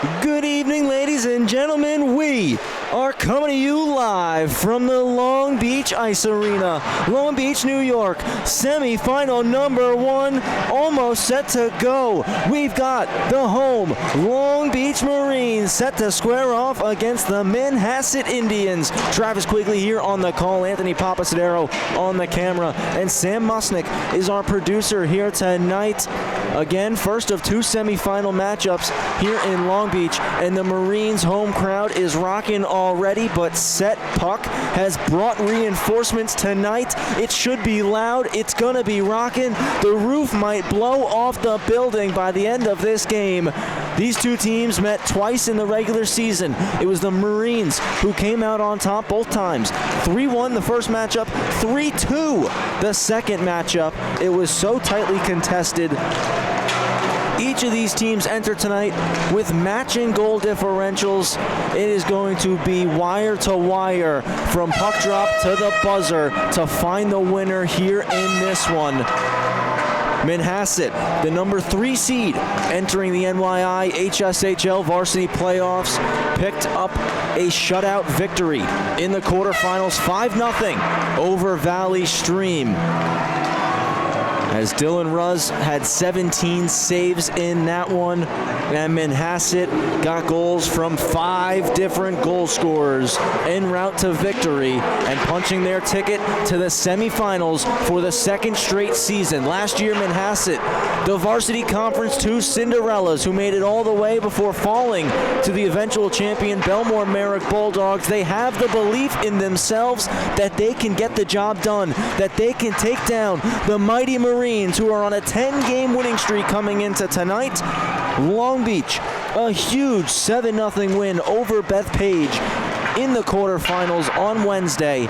Good evening, ladies and gentlemen. We are coming to you live from the Long Beach Ice Arena, Long Beach, New York. Semi-final number one almost set to go. We've got the home Long Beach Marines set to square off against the Manhasset Indians. Travis Quigley here on the call, Anthony Papasadero on the camera, and Sam Musnick is our producer here tonight. Again, first of two semi-final matchups here in Long Beach, and the Marines home crowd is rocking already, but Set Puck has brought reinforcements tonight. It should be loud. It's going to be rocking. The roof might blow off the building by the end of this game. These two teams met twice in the regular season. It was the Marines who came out on top both times. 3-1 the first matchup, 3-2 the second matchup. It was so tightly contested. Each of these teams enter tonight with matching goal differentials. It is going to be wire to wire from puck drop to the buzzer to find the winner here in this one. Manhasset, the number 3 seed, entering the NYIHSHL varsity playoffs, picked up a shutout victory in the quarterfinals, 5-0 over Valley Stream. As Dylan Ruz had 17 saves in that one, and Manhasset got goals from 5 different goal scorers en route to victory and punching their ticket to the semifinals for the second straight season. Last year, Manhasset, the varsity conference 2 Cinderellas who made it all the way before falling to the eventual champion Belmore Merrick Bulldogs. They have the belief in themselves that they can get the job done, that they can take down the mighty Marines, who are on a 10-game winning streak coming into tonight. Long Beach, a huge 7-0 win over Bethpage in the quarterfinals on Wednesday.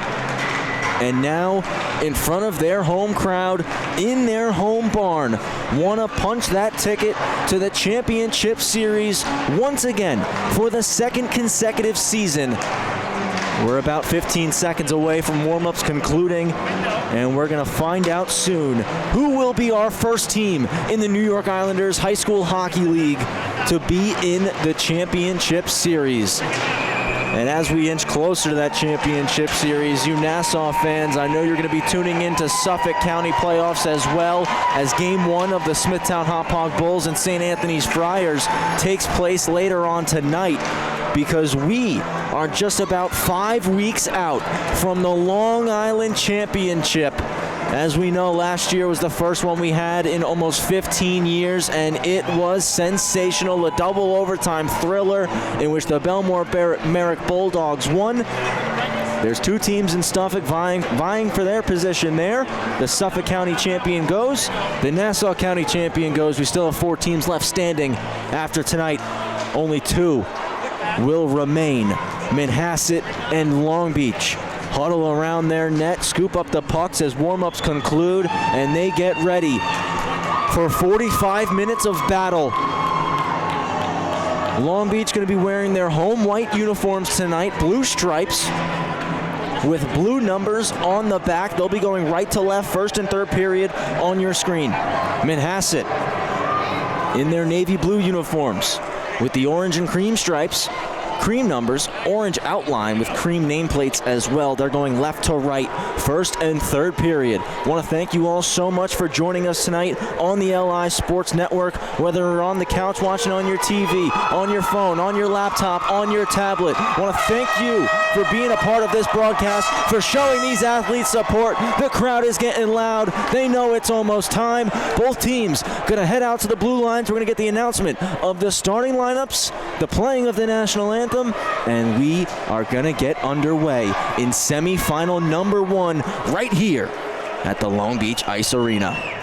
And now, in front of their home crowd, in their home barn, want to punch that ticket to the championship series once again for the second consecutive season. We're about 15 seconds away from warm-ups concluding, and we're going to find out soon who will be our first team in the New York Islanders High School Hockey League to be in the championship series. And as we inch closer to that championship series, you Nassau fans, I know you're going to be tuning into Suffolk County playoffs as well, as Game 1 of the Smithtown Hauppauge Bulls and St. Anthony's Friars takes place later on tonight, because we are just about 5 weeks out from the Long Island Championship. As we know, last year was the first one we had in almost 15 years, and it was sensational. A double overtime thriller in which the Belmore Merrick Bulldogs won. There's 2 teams in Suffolk vying for their position there. The Suffolk County champion goes, the Nassau County champion goes. We still have 4 teams left standing after tonight. Only 2 will remain. Manhasset and Long Beach huddle around their net, scoop up the pucks as warm-ups conclude, and they get ready for 45 minutes of battle. Long Beach going to be wearing their home white uniforms tonight, blue stripes with blue numbers on the back. They'll be going right to left, first and third period on your screen. Manhasset in their navy blue uniforms with the orange and cream stripes, cream numbers, orange outline with cream nameplates as well. They're going left to right, first and third period. Want to thank you all so much for joining us tonight on the LI Sports Network, whether you're on the couch watching on your TV, on your phone, on your laptop, on your tablet. Want to thank you for being a part of this broadcast, for showing these athletes support. The crowd is getting loud. They know it's almost time. Both teams going to head out to the blue lines. We're going to get the announcement of the starting lineups, the playing of the national anthem, and we are going to get underway in semifinal number 1 right here at the Long Beach Ice Arena.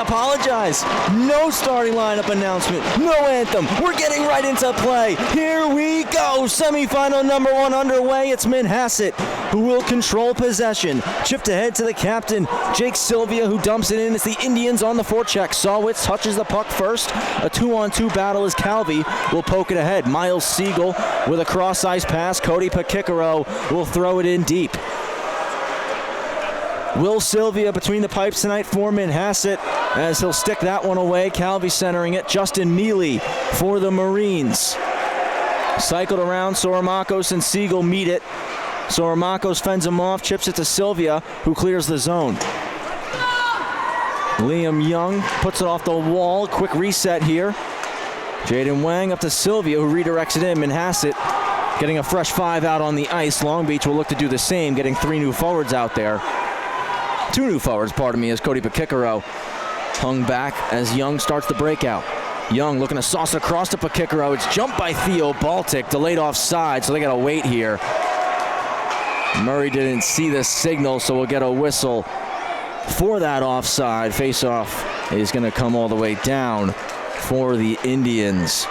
I apologize. No starting lineup announcement. No anthem. We're getting right into play. Here we go. Semifinal number 1 underway. It's Manhasset who will control possession. Chipped ahead to the captain, Jake Sylvia, who dumps it in. It's the Indians on the forecheck. Sawitz touches the puck first. A 2-on-2 battle as Calvi will poke it ahead. Miles Siegel with a cross-ice pass. Cody Pakikaro will throw it in deep. Will Sylvia between the pipes tonight for Manhasset as he'll stick that one away. Calvi centering it. Justin Mealy for the Marines. Cycled around. Soromakos and Siegel meet it. Soromakos fends him off, chips it to Sylvia, who clears the zone. Liam Young puts it off the wall. Quick reset here. Jaden Wang up to Sylvia, who redirects it in. Manhasset getting a fresh 5 out on the ice. Long Beach will look to do the same, getting 3 new forwards out there. 2 new forwards, pardon me, as Cody Pakikaro hung back as Young starts the breakout. Young looking to sauce across to Pakikaro. It's jumped by Theo Baltic, delayed offside, so they got to wait here. Murray didn't see the signal, so we'll get a whistle for that offside. Face-off is going to come all the way down for the Indians.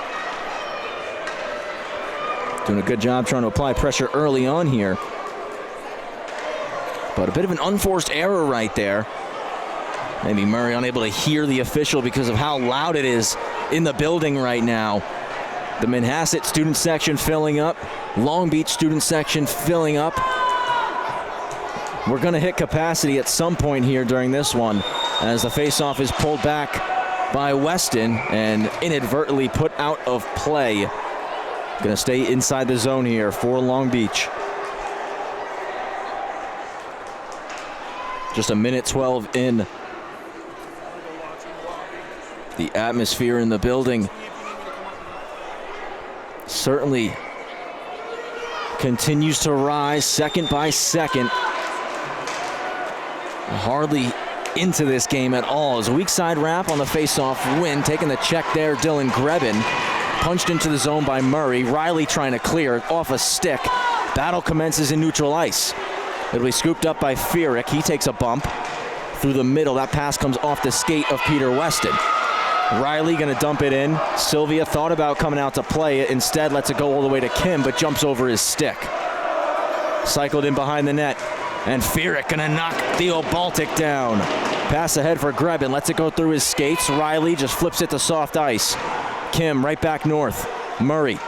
Doing a good job trying to apply pressure early on here. But a bit of an unforced error right there. Maybe Murray unable to hear the official because of how loud it is in the building right now. The Manhasset student section filling up. Long Beach student section filling up. We're going to hit capacity at some point here during this one as the face-off is pulled back by Weston and inadvertently put out of play. Going to stay inside the zone here for Long Beach. Just a minute 12 in. The atmosphere in the building certainly continues to rise second by second. Hardly into this game at all. As a weak side wrap on the face-off win. Taking the check there, Dylan Grebin. Punched into the zone by Murray. Riley trying to clear it off a stick. Battle commences in neutral ice. It'll be scooped up by Fierick. He takes a bump through the middle. That pass comes off the skate of Peter Weston. Riley going to dump it in. Sylvia thought about coming out to play it. Instead, lets it go all the way to Kim, but jumps over his stick. Cycled in behind the net. And Fierick going to knock Theo Baltic down. Pass ahead for Grebin. Lets it go through his skates. Riley just flips it to soft ice. Kim right back north. Murray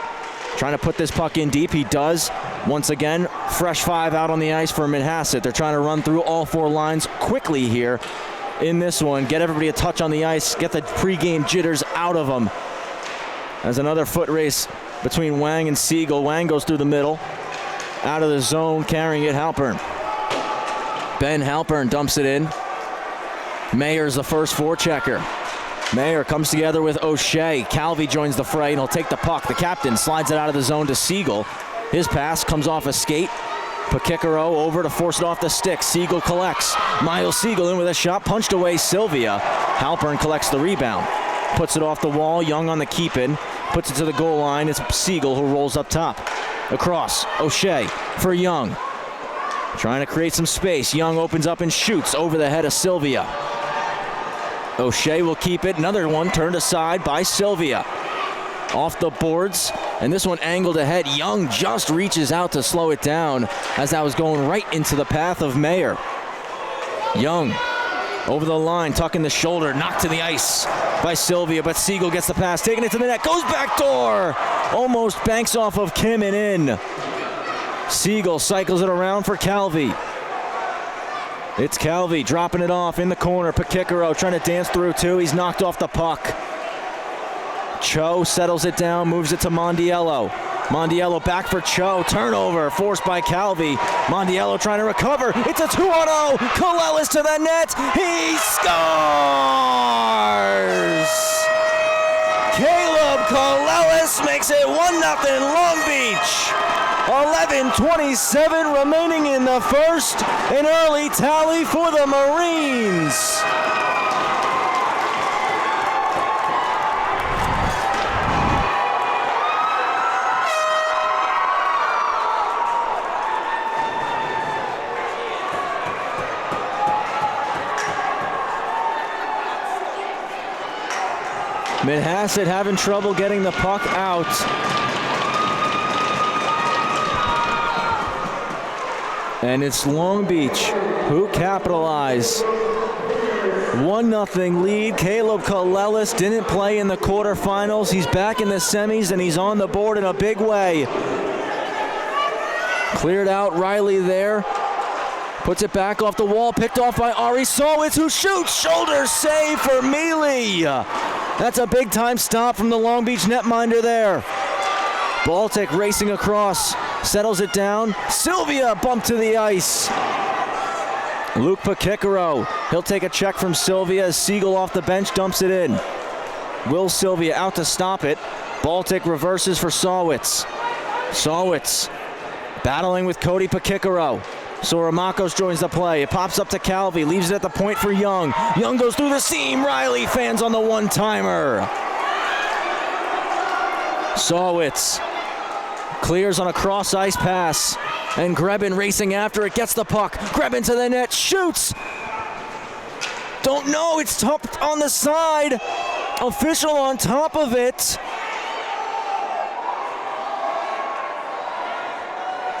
trying to put this puck in deep. He does. Once again, fresh 5 out on the ice for Manhasset. They're trying to run through all 4 lines quickly here in this one. Get everybody a touch on the ice. Get the pregame jitters out of them. As another foot race between Wang and Siegel. Wang goes through the middle. Out of the zone, carrying it, Halpern. Ben Halpern dumps it in. Mayer's the first forechecker. Mayer comes together with O'Shea. Calvi joins the fray and he'll take the puck. The captain slides it out of the zone to Siegel. His pass comes off a skate. Pakikaro over to force it off the stick. Siegel collects. Miles Siegel in with a shot. Punched away Sylvia. Halpern collects the rebound. Puts it off the wall. Young on the keep-in. Puts it to the goal line. It's Siegel who rolls up top. Across. O'Shea for Young. Trying to create some space. Young opens up and shoots over the head of Sylvia. O'Shea will keep it. Another one turned aside by Sylvia. Off the boards. And this one angled ahead. Young just reaches out to slow it down as that was going right into the path of Mayer. Young over the line, tucking the shoulder, knocked to the ice by Sylvia, but Siegel gets the pass, taking it to the net, goes back door, almost banks off of Kim and in. Siegel cycles it around for Calvi. It's Calvi dropping it off in the corner. Pakikaro trying to dance through too. He's knocked off the puck. Cho settles it down, moves it to Mondiello. Mondiello back for Cho. Turnover forced by Calvi. Mondiello trying to recover. It's a 2-on-0. Kalelis to the net. He scores! Caleb Kalelis makes it 1-0 Long Beach. 11:27 remaining in the first. An early tally for the Marines. Manhasset having trouble getting the puck out. And it's Long Beach who capitalize. 1-0 lead. Caleb Kalelis didn't play in the quarterfinals. He's back in the semis and he's on the board in a big way. Cleared out, Riley there. Puts it back off the wall, picked off by Ari Sawitz, who shoots. Shoulder save for Mealy. That's a big time stop from the Long Beach netminder there. Baltic racing across, settles it down. Sylvia bumped to the ice. Luke Pakikaro, he'll take a check from Sylvia as Siegel off the bench dumps it in. Will Sylvia out to stop it. Baltic reverses for Sawitz. Sawitz battling with Cody Pakikaro. Soramakos joins the play. It pops up to Calvi, leaves it at the point for Young. Young goes through the seam. Riley fans on the one-timer. Sawitz clears on a cross-ice pass. And Grebin racing after it, gets the puck. Grebin to the net, shoots. Don't know, it's topped on the side. Official on top of it.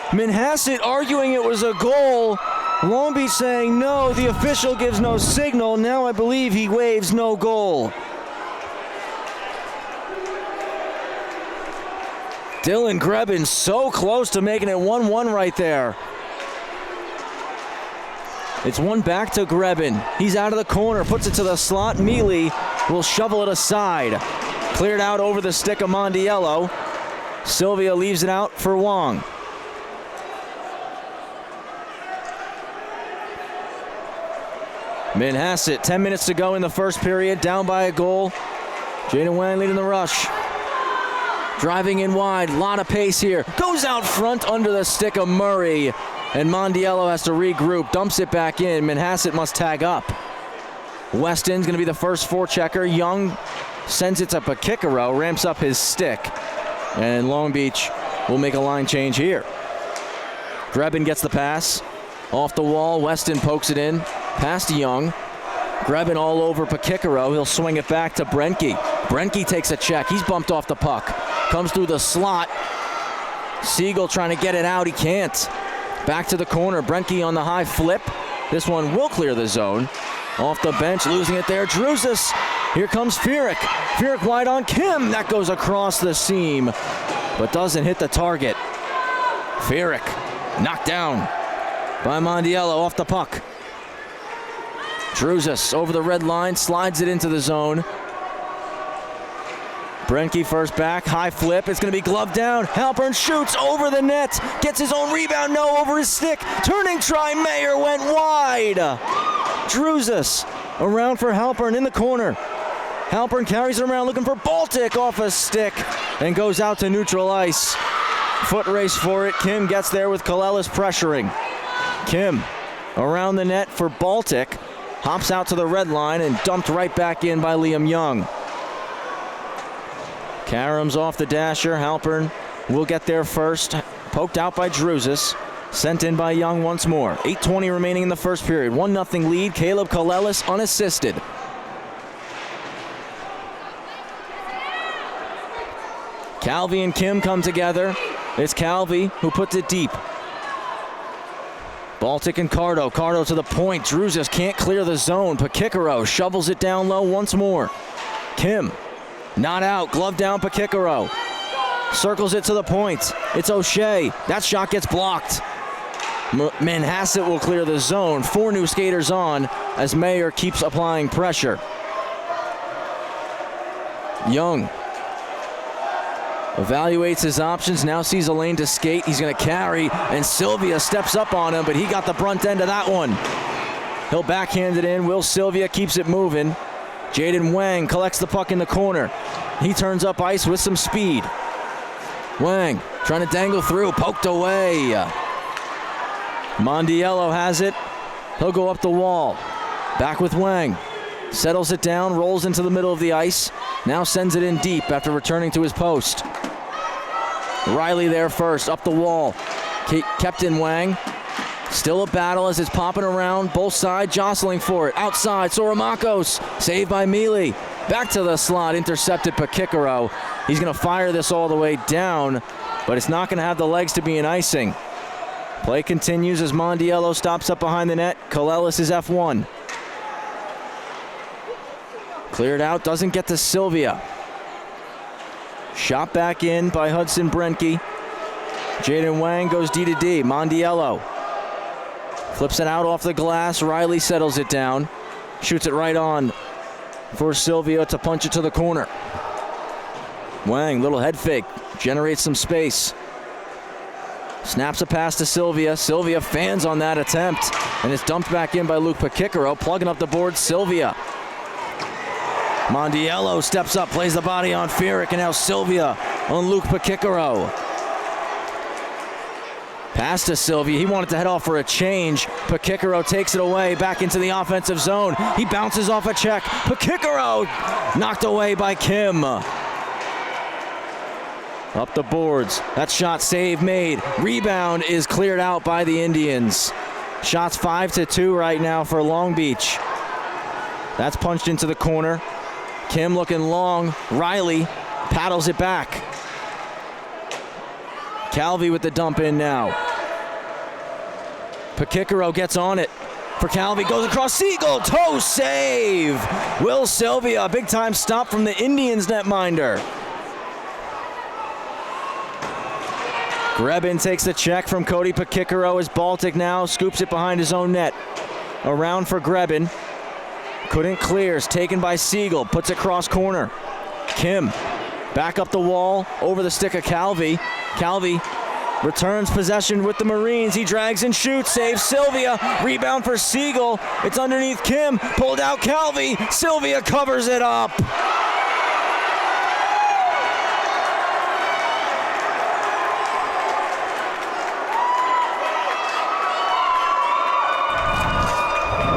Manhasset arguing it was a goal. Long Beach saying no, the official gives no signal. Now I believe he waves no goal. Dylan Grebin so close to making it 1-1 right there. It's one back to Grebin. He's out of the corner, puts it to the slot. Mealy will shovel it aside. Cleared out over the stick of Mondiello. Sylvia leaves it out for Wong. Manhasset, 10 minutes to go in the first period, down by a goal. Jaden Wang leading the rush. Driving in wide, lot of pace here. Goes out front under the stick of Murray. And Mondiello has to regroup, dumps it back in. Manhasset must tag up. Weston's going to be the first forechecker. Young sends it to Pakikaro, ramps up his stick. And Long Beach will make a line change here. Grebin gets the pass. Off the wall, Weston pokes it in. Pass to Young. Grebin all over Pakikaro. He'll swing it back to Brenke. Brenke takes a check. He's bumped off the puck. Comes through the slot. Siegel trying to get it out. He can't. Back to the corner. Brenke on the high flip. This one will clear the zone. Off the bench, losing it there. Druzis. Here comes Furyk. Furyk wide on Kim. That goes across the seam, but doesn't hit the target. Furyk knocked down by Mondiello off the puck. Druzis over the red line, slides it into the zone. Brenke first back, high flip. It's going to be gloved down. Halpern shoots over the net. Gets his own rebound. No, over his stick. Turning try. Mayer went wide. Druzis around for Halpern in the corner. Halpern carries it around looking for Baltic off a stick and goes out to neutral ice. Foot race for it. Kim gets there with Kalelis pressuring. Kim around the net for Baltic. Hops out to the red line and dumped right back in by Liam Young. Karam's off the dasher. Halpern will get there first. Poked out by Druzis. Sent in by Young once more. 8:20 remaining in the first period. 1-0 lead. Caleb Kalelis unassisted. Calvi and Kim come together. It's Calvi who puts it deep. Baltic and Cardo. Cardo to the point. Druzis can't clear the zone. Pakikaro shovels it down low once more. Kim. Not out. Glove down Pakikaro. Circles it to the point. It's O'Shea. That shot gets blocked. Manhasset will clear the zone. 4 new skaters on as Mayer keeps applying pressure. Young evaluates his options. Now sees a lane to skate. He's going to carry, and Sylvia steps up on him, but he got the brunt end of that one. He'll backhand it in. Will Sylvia keeps it moving. Jaden Wang collects the puck in the corner. He turns up ice with some speed. Wang trying to dangle through, poked away. Mondiello has it. He'll go up the wall. Back with Wang. Settles it down, rolls into the middle of the ice. Now sends it in deep after returning to his post. Riley there first, up the wall. Kept in Wang. Still a battle as it's popping around. Both sides jostling for it. Outside, Soramakos. Saved by Mealy. Back to the slot, intercepted Pakikaro. He's going to fire this all the way down, but it's not going to have the legs to be an icing. Play continues as Mondiello stops up behind the net. Kolelis is F1. Cleared out, doesn't get to Sylvia. Shot back in by Hudson Brenke. Jaden Wang goes D to D. Mondiello flips it out off the glass. Riley settles it down. Shoots it right on for Sylvia to punch it to the corner. Wang, little head fake, generates some space. Snaps a pass to Sylvia. Sylvia fans on that attempt, and it's dumped back in by Luke Pakikaro, plugging up the board. Sylvia. Mondiello steps up, plays the body on Fierick, and now Sylvia on Luke Pakikaro. Pass to Sylvia. He wanted to head off for a change. Pakikaro takes it away, back into the offensive zone. He bounces off a check. Pakikaro knocked away by Kim. Up the boards. That shot save made. Rebound is cleared out by the Indians. Shots 5-2 right now for Long Beach. That's punched into the corner. Kim looking long. Riley paddles it back. Calvi with the dump in now. Pakikaro gets on it for Calvi. Goes across. Siegel. Toe save. Will Sylvia. Big time stop from the Indians netminder. Grebin takes the check from Cody Pakikaro as Baltic now scoops it behind his own net. Around for Grebin. Couldn't clear. Is taken by Siegel. Puts it cross corner. Kim back up the wall over the stick of Calvi. Calvi returns possession with the Marines. He drags and shoots. Saves Sylvia. Rebound for Siegel. It's underneath Kim. Pulled out Calvi. Sylvia covers it up.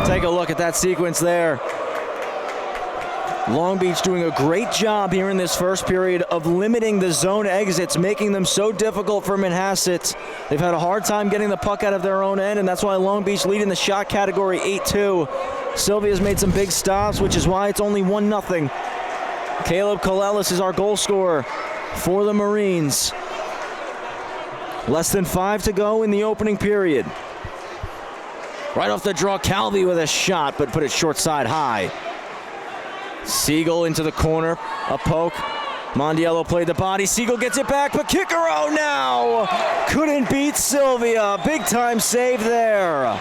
Take a look at that sequence there. Long Beach doing a great job here in this first period of limiting the zone exits, making them so difficult for Manhasset. They've had a hard time getting the puck out of their own end, and that's why Long Beach leading the shot category 8-2. Sylvia's made some big stops, which is why it's only 1-0. Caleb Kolelis is our goal scorer for the Marines. Less than 5 to go in the opening period. Right off the draw, Calvi with a shot, but put it short side high. Siegel into the corner, a poke. Mondiello played the body. Siegel gets it back. Pakikaro now couldn't beat Sylvia. Big time save there.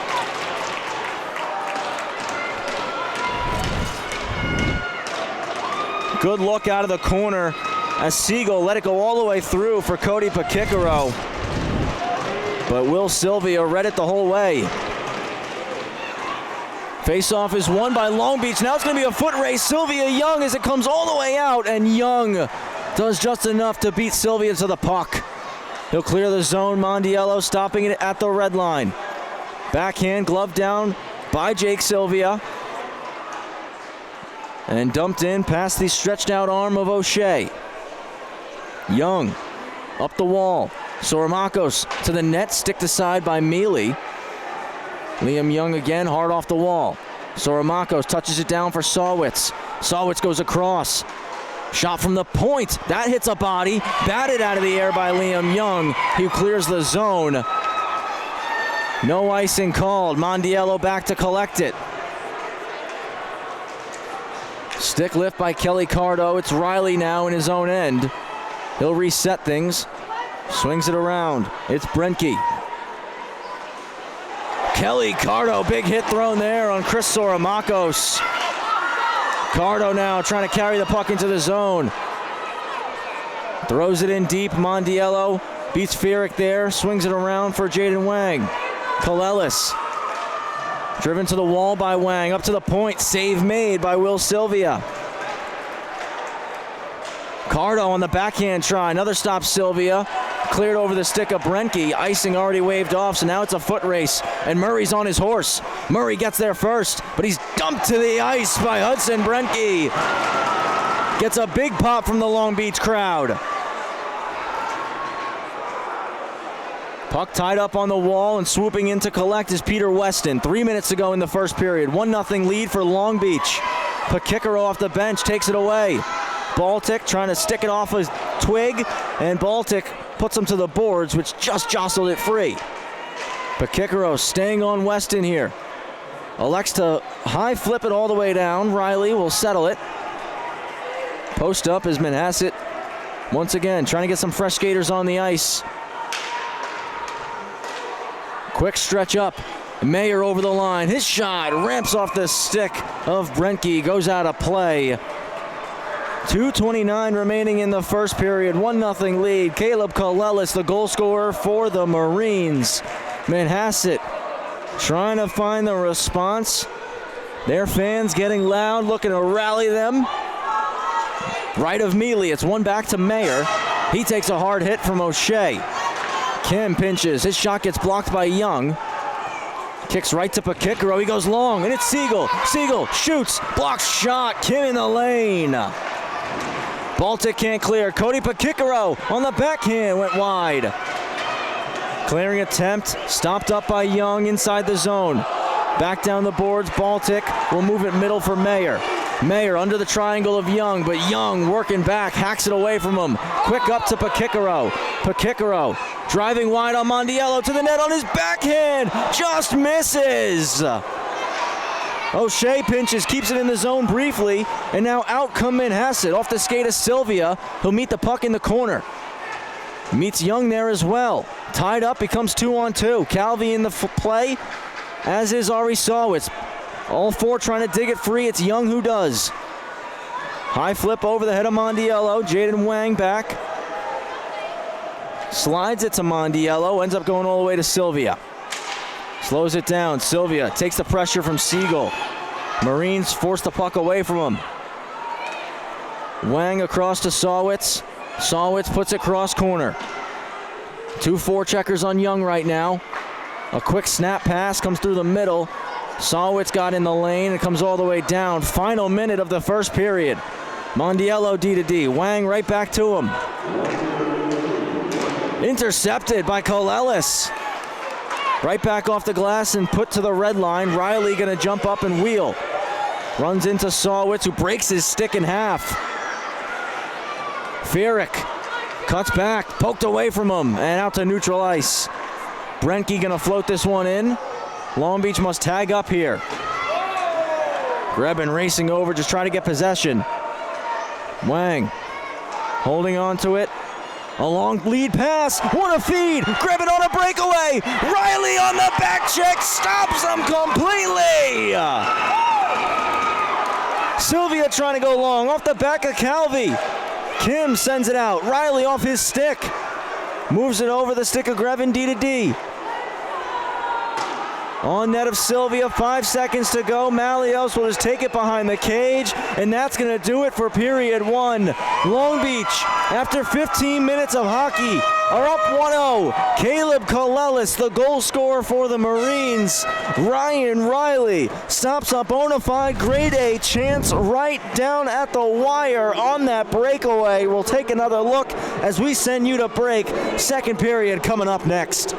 Good look out of the corner as Siegel let it go all the way through for Cody Pakikaro. But Will Sylvia read it the whole way. Face-off is won by Long Beach. Now it's going to be a foot race. Sylvia Young as it comes all the way out, and Young does just enough to beat Sylvia to the puck. He'll clear the zone. Mondiello stopping it at the red line. Backhand, glove down by Jake Sylvia. And dumped in past the stretched out arm of O'Shea. Young up the wall. Soromakos to the net, sticked aside by Mealy. Liam Young again, hard off the wall. Soromakos touches it down for Sawitz. Sawitz goes across. Shot from the point. That hits a body. Batted out of the air by Liam Young, who clears the zone. No icing called. Mondiello back to collect it. Stick lift by Kelly Cardo. It's Riley now in his own end. He'll reset things. Swings it around. It's Brenke. Kelly Cardo, big hit thrown there on Chris Soromakos. Cardo now trying to carry the puck into the zone. Throws it in deep. Mondiello beats Fierick there. Swings it around for Jaden Wang. Kolelis. Driven to the wall by Wang. Up to the point. Save made by Will Sylvia. Cardo on the backhand try. Another stop, Sylvia. Cleared over the stick of Brenke. Icing already waved off, so now it's a foot race. And Murray's on his horse. Murray gets there first, but he's dumped to the ice by Hudson Brenke. Gets a big pop from the Long Beach crowd. Puck tied up on the wall and swooping in to collect is Peter Weston. 3 minutes to go in the first period. 1-0 lead for Long Beach. Pakikaro off the bench takes it away. Baltic trying to stick it off a twig, and Baltic puts him to the boards, which just jostled it free. Pakikaro staying on Weston here. Elects to high flip it all the way down. Riley will settle it. Post up is Manhasset. Once again, trying to get some fresh skaters on the ice. Quick stretch up. Mayer over the line. His shot ramps off the stick of Brentke. Goes out of play. 2:29 remaining in the first period. 1-0 lead. Caleb Kalelis, the goal scorer for the Marines. Manhasset trying to find the response. Their fans getting loud, looking to rally them. Right of Mealy, it's one back to Mayer. He takes a hard hit from O'Shea. Kim pinches, his shot gets blocked by Young. Kicks right to Pakikaro, he goes long, and it's Siegel. Siegel shoots, blocks shot, Kim in the lane. Baltic can't clear, Cody Pakikaro on the backhand, went wide. Clearing attempt, stopped up by Young inside the zone. Back down the boards, Baltic will move it middle for Mayer. Mayer under the triangle of Young, but Young working back, hacks it away from him. Quick up to Pakikaro. Pakikaro driving wide on Mondiello to the net on his backhand, just misses. O'Shea pinches, keeps it in the zone briefly, and now out come Manhasset. Off the skate of Sylvia, he'll meet the puck in the corner. Meets Young there as well. Tied up, becomes 2-on-2. Calvi in the play, as is Ari Sawitz. All four trying to dig it free. It's Young who does. High flip over the head of Mondiello. Jaden Wang back. Slides it to Mondiello. Ends up going all the way to Sylvia. Slows it down. Sylvia takes the pressure from Siegel. Marines force the puck away from him. Wang across to Sawitz. Sawitz puts it cross corner. 2 forecheckers on Young right now. A quick snap pass comes through the middle. Sawitz got in the lane and comes all the way down. Final minute of the first period. Mondiello D-to-D. Wang right back to him. Intercepted by Kalelis. Right back off the glass and put to the red line. Riley gonna jump up and wheel. Runs into Sawitz, who breaks his stick in half. Fierick cuts back, poked away from him, and out to neutral ice. Brentke gonna float this one in. Long Beach must tag up here. Grebin racing over, just trying to get possession. Wang holding on to it. A long lead pass, what a feed! Grebin on a breakaway! Riley on the back check, stops him completely! Sylvia trying to go long, off the back of Calvi. Kim sends it out, Riley off his stick. Moves it over the stick of Grebin, D-to-D. On net of Sylvia, 5 seconds to go. Malios will just take it behind the cage, and that's going to do it for period 1. Long Beach, after 15 minutes of hockey, are up 1-0. Caleb Kalelis, the goal scorer for the Marines. Ryan Riley stops a bona fide grade A chance right down at the wire on that breakaway. We'll take another look as we send you to break. Second period coming up next.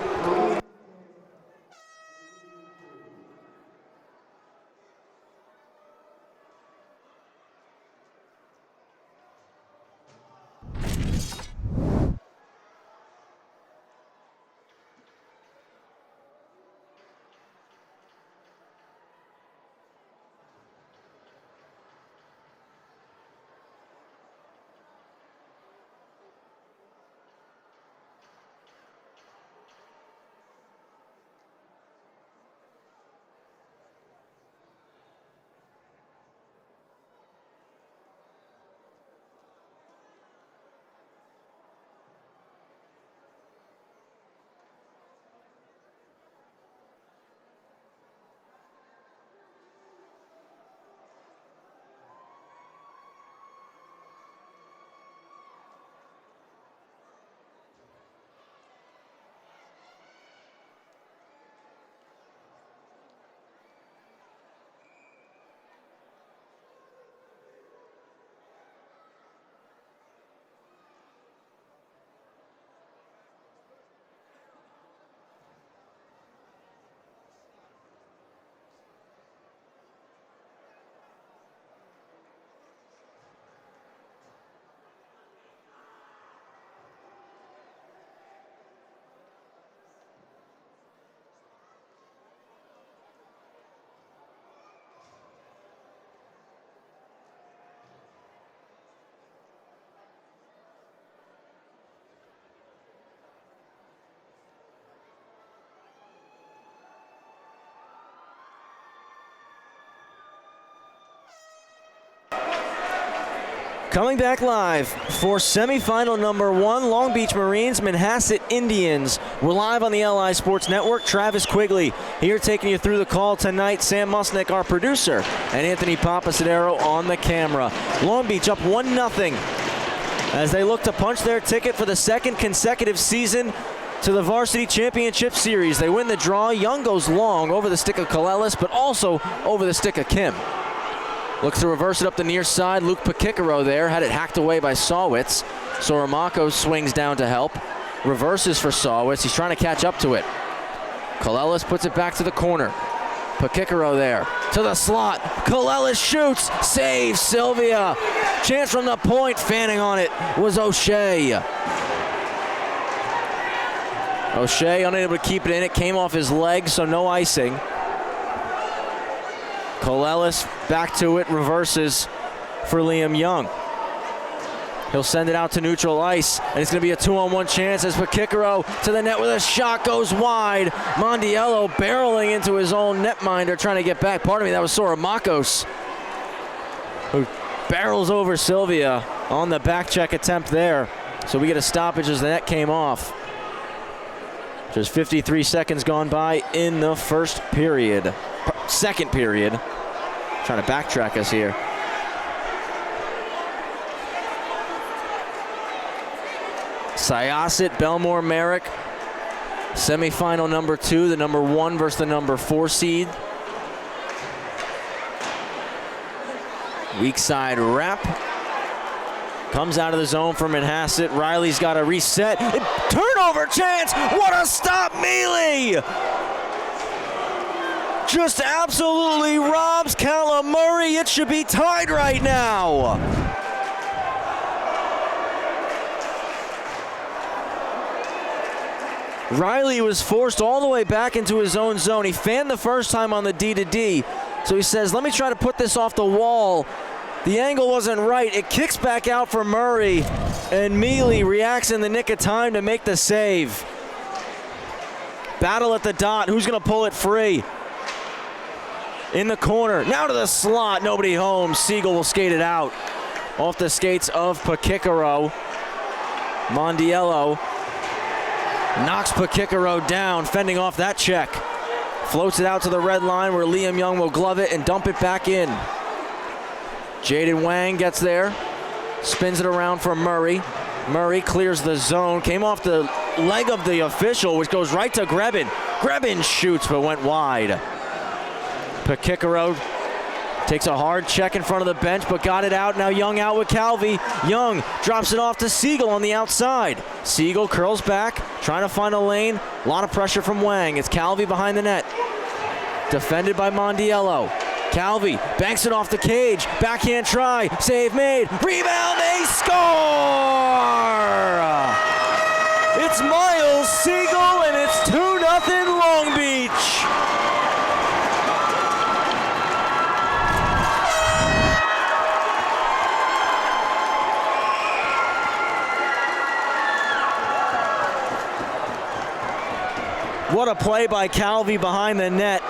Coming back live for semifinal number 1, Long Beach Marines, Manhasset Indians. We're live on the LI Sports Network. Travis Quigley here taking you through the call tonight. Sam Musnick, our producer, and Anthony Papasadero on the camera. Long Beach up 1-0 as they look to punch their ticket for the second consecutive season to the Varsity Championship Series. They win the draw. Young goes long over the stick of Kalelis, but also over the stick of Kim. Looks to reverse it up the near side. Luke Pakikaro there. Had it hacked away by Sawitz. Soramako swings down to help. Reverses for Sawitz. He's trying to catch up to it. Kalelis puts it back to the corner. Pakikaro there. To the slot. Kalelis shoots. Saves Sylvia. Chance from the point. Fanning on it was O'Shea. O'Shea unable to keep it in. It came off his leg, so no icing. Kalelis back to it, reverses for Liam Young. He'll send it out to neutral ice, and it's going to be a 2-on-1 chance as Pakikaro to the net with a shot goes wide. Mondiello barreling into his own netminder, trying to get back. Pardon me, that was Soramakos, who barrels over Sylvia on the back check attempt there. So we get a stoppage as the net came off. Just 53 seconds gone by in the second period. Trying to backtrack us here. Syosset, Belmore, Merrick. Semifinal number 2, the number 1 versus the number 4 seed. Weak side wrap. Comes out of the zone for Manhasset. Riley's got a reset. Turnover chance. What a stop, Mealy! Just absolutely robs Calamari. It should be tied right now. Riley was forced all the way back into his own zone. He fanned the first time on the D-to-D. So he says, let me try to put this off the wall. The angle wasn't right. It kicks back out for Murray, and Mealy reacts in the nick of time to make the save. Battle at the dot. Who's going to pull it free? In the corner. Now to the slot. Nobody home. Siegel will skate it out. Off the skates of Pakikaro. Mondiello knocks Pakikaro down, fending off that check. Floats it out to the red line where Liam Young will glove it and dump it back in. Jaden Wang gets there, spins it around for Murray. Murray clears the zone, came off the leg of the official, which goes right to Grebin. Grebin shoots but went wide. Pakikaro takes a hard check in front of the bench, but got it out. Now Young out with Calvi. Young drops it off to Siegel on the outside. Siegel curls back, trying to find a lane. A lot of pressure from Wang. It's Calvi behind the net. Defended by Mondiello. Calvi banks it off the cage. Backhand try. Save made. Rebound. They score! It's Miles Siegel, and it's 2-0 Long Beach. What a play by Calvi behind the net.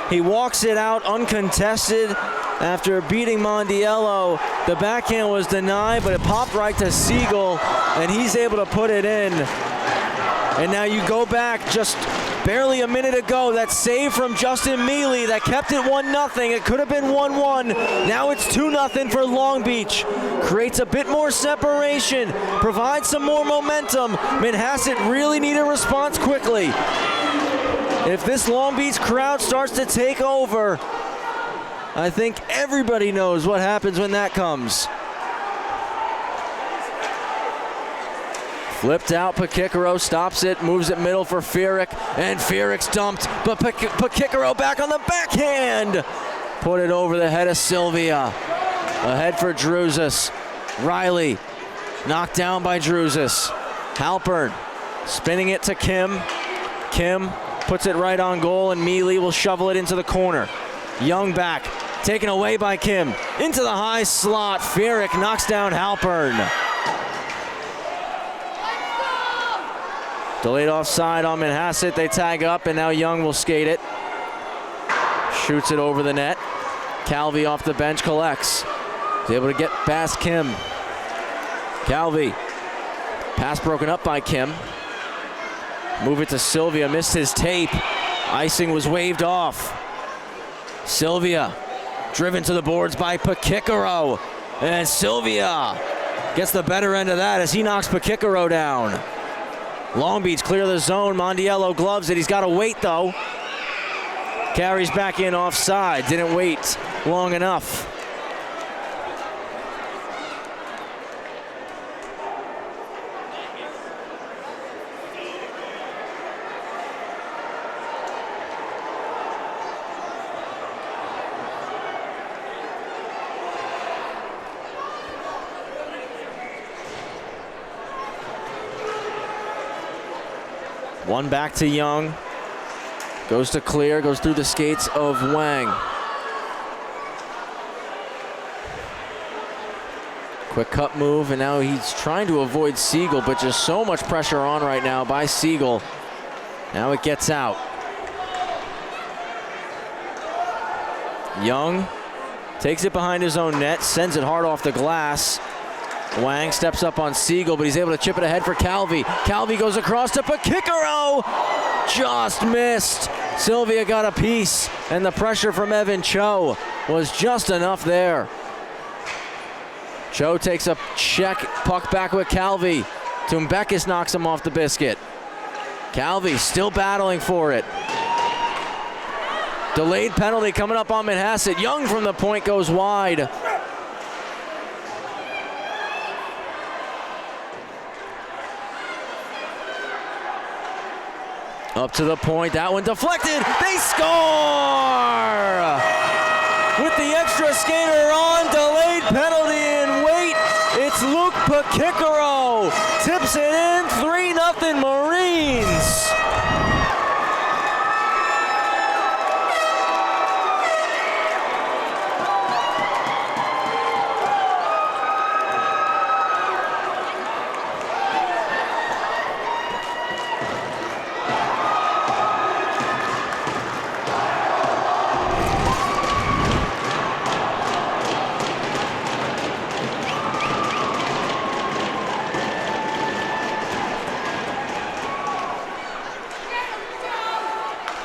He walks it out uncontested after beating Mondiello. The backhand was denied, but it popped right to Siegel, and he's able to put it in. And now you go back just barely a minute ago. That save from Justin Mealy that kept it 1-0. It could have been 1-1. Now it's 2-0 for Long Beach. Creates a bit more separation, provides some more momentum. Manhasset really need a response quickly. If this Long Beach crowd starts to take over, I think everybody knows what happens when that comes. Flipped out, Pakikaro stops it, moves it middle for Fierick, and Fierick's dumped, but Pakikaro back on the backhand. Put it over the head of Sylvia. Ahead for Druzis. Riley, knocked down by Druzis. Halpern, spinning it to Kim. Kim puts it right on goal, and Mealy will shovel it into the corner. Young back, taken away by Kim. Into the high slot, Fierick knocks down Halpern. Delayed offside on Manhasset. They tag up, and now Young will skate it. Shoots it over the net. Calvi off the bench collects. He's able to get past Kim. Calvi. Pass broken up by Kim. Move it to Sylvia, missed his tape. Icing was waved off. Sylvia, driven to the boards by Pakikaro. And Sylvia gets the better end of that as he knocks Pakikaro down. Long Beach clear the zone. Mondiello gloves it. He's got to wait, though. Carries back in offside. Didn't wait long enough. One back to Young. Goes to clear, goes through the skates of Wang. Quick cut move, and now he's trying to avoid Siegel, but just so much pressure on right now by Siegel. Now it gets out. Young takes it behind his own net, sends it hard off the glass. Wang steps up on Siegel, but he's able to chip it ahead for Calvi. Calvi goes across to Pakikaro. Just missed. Sylvia got a piece, and the pressure from Evan Cho was just enough there. Cho takes a check, puck back with Calvi. Tumbekis knocks him off the biscuit. Calvi still battling for it. Delayed penalty coming up on Manhasset. Young from the point goes wide. Up to the point, that one deflected, they score! With the extra skater on, delayed penalty and wait, it's Luke Pakikaro. Tips it in, 3-0 Marines.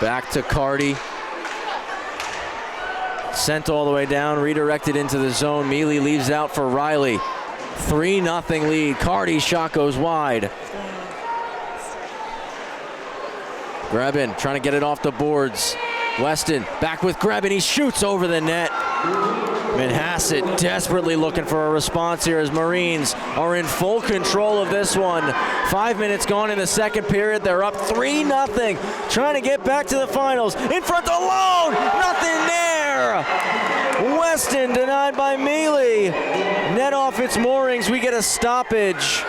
Back to Cardi. Sent all the way down, redirected into the zone. Mealy leaves out for Riley. 3-0 lead. Cardi's shot goes wide. Grebin trying to get it off the boards. Weston back with Grebin. He shoots over the net. Manhasset desperately looking for a response here as Marines are in full control of this one. 5 minutes gone in the second period. They're up 3-0. Trying to get back to the finals. In front alone. Nothing there. Weston denied by Mealy. Net off its moorings. We get a stoppage.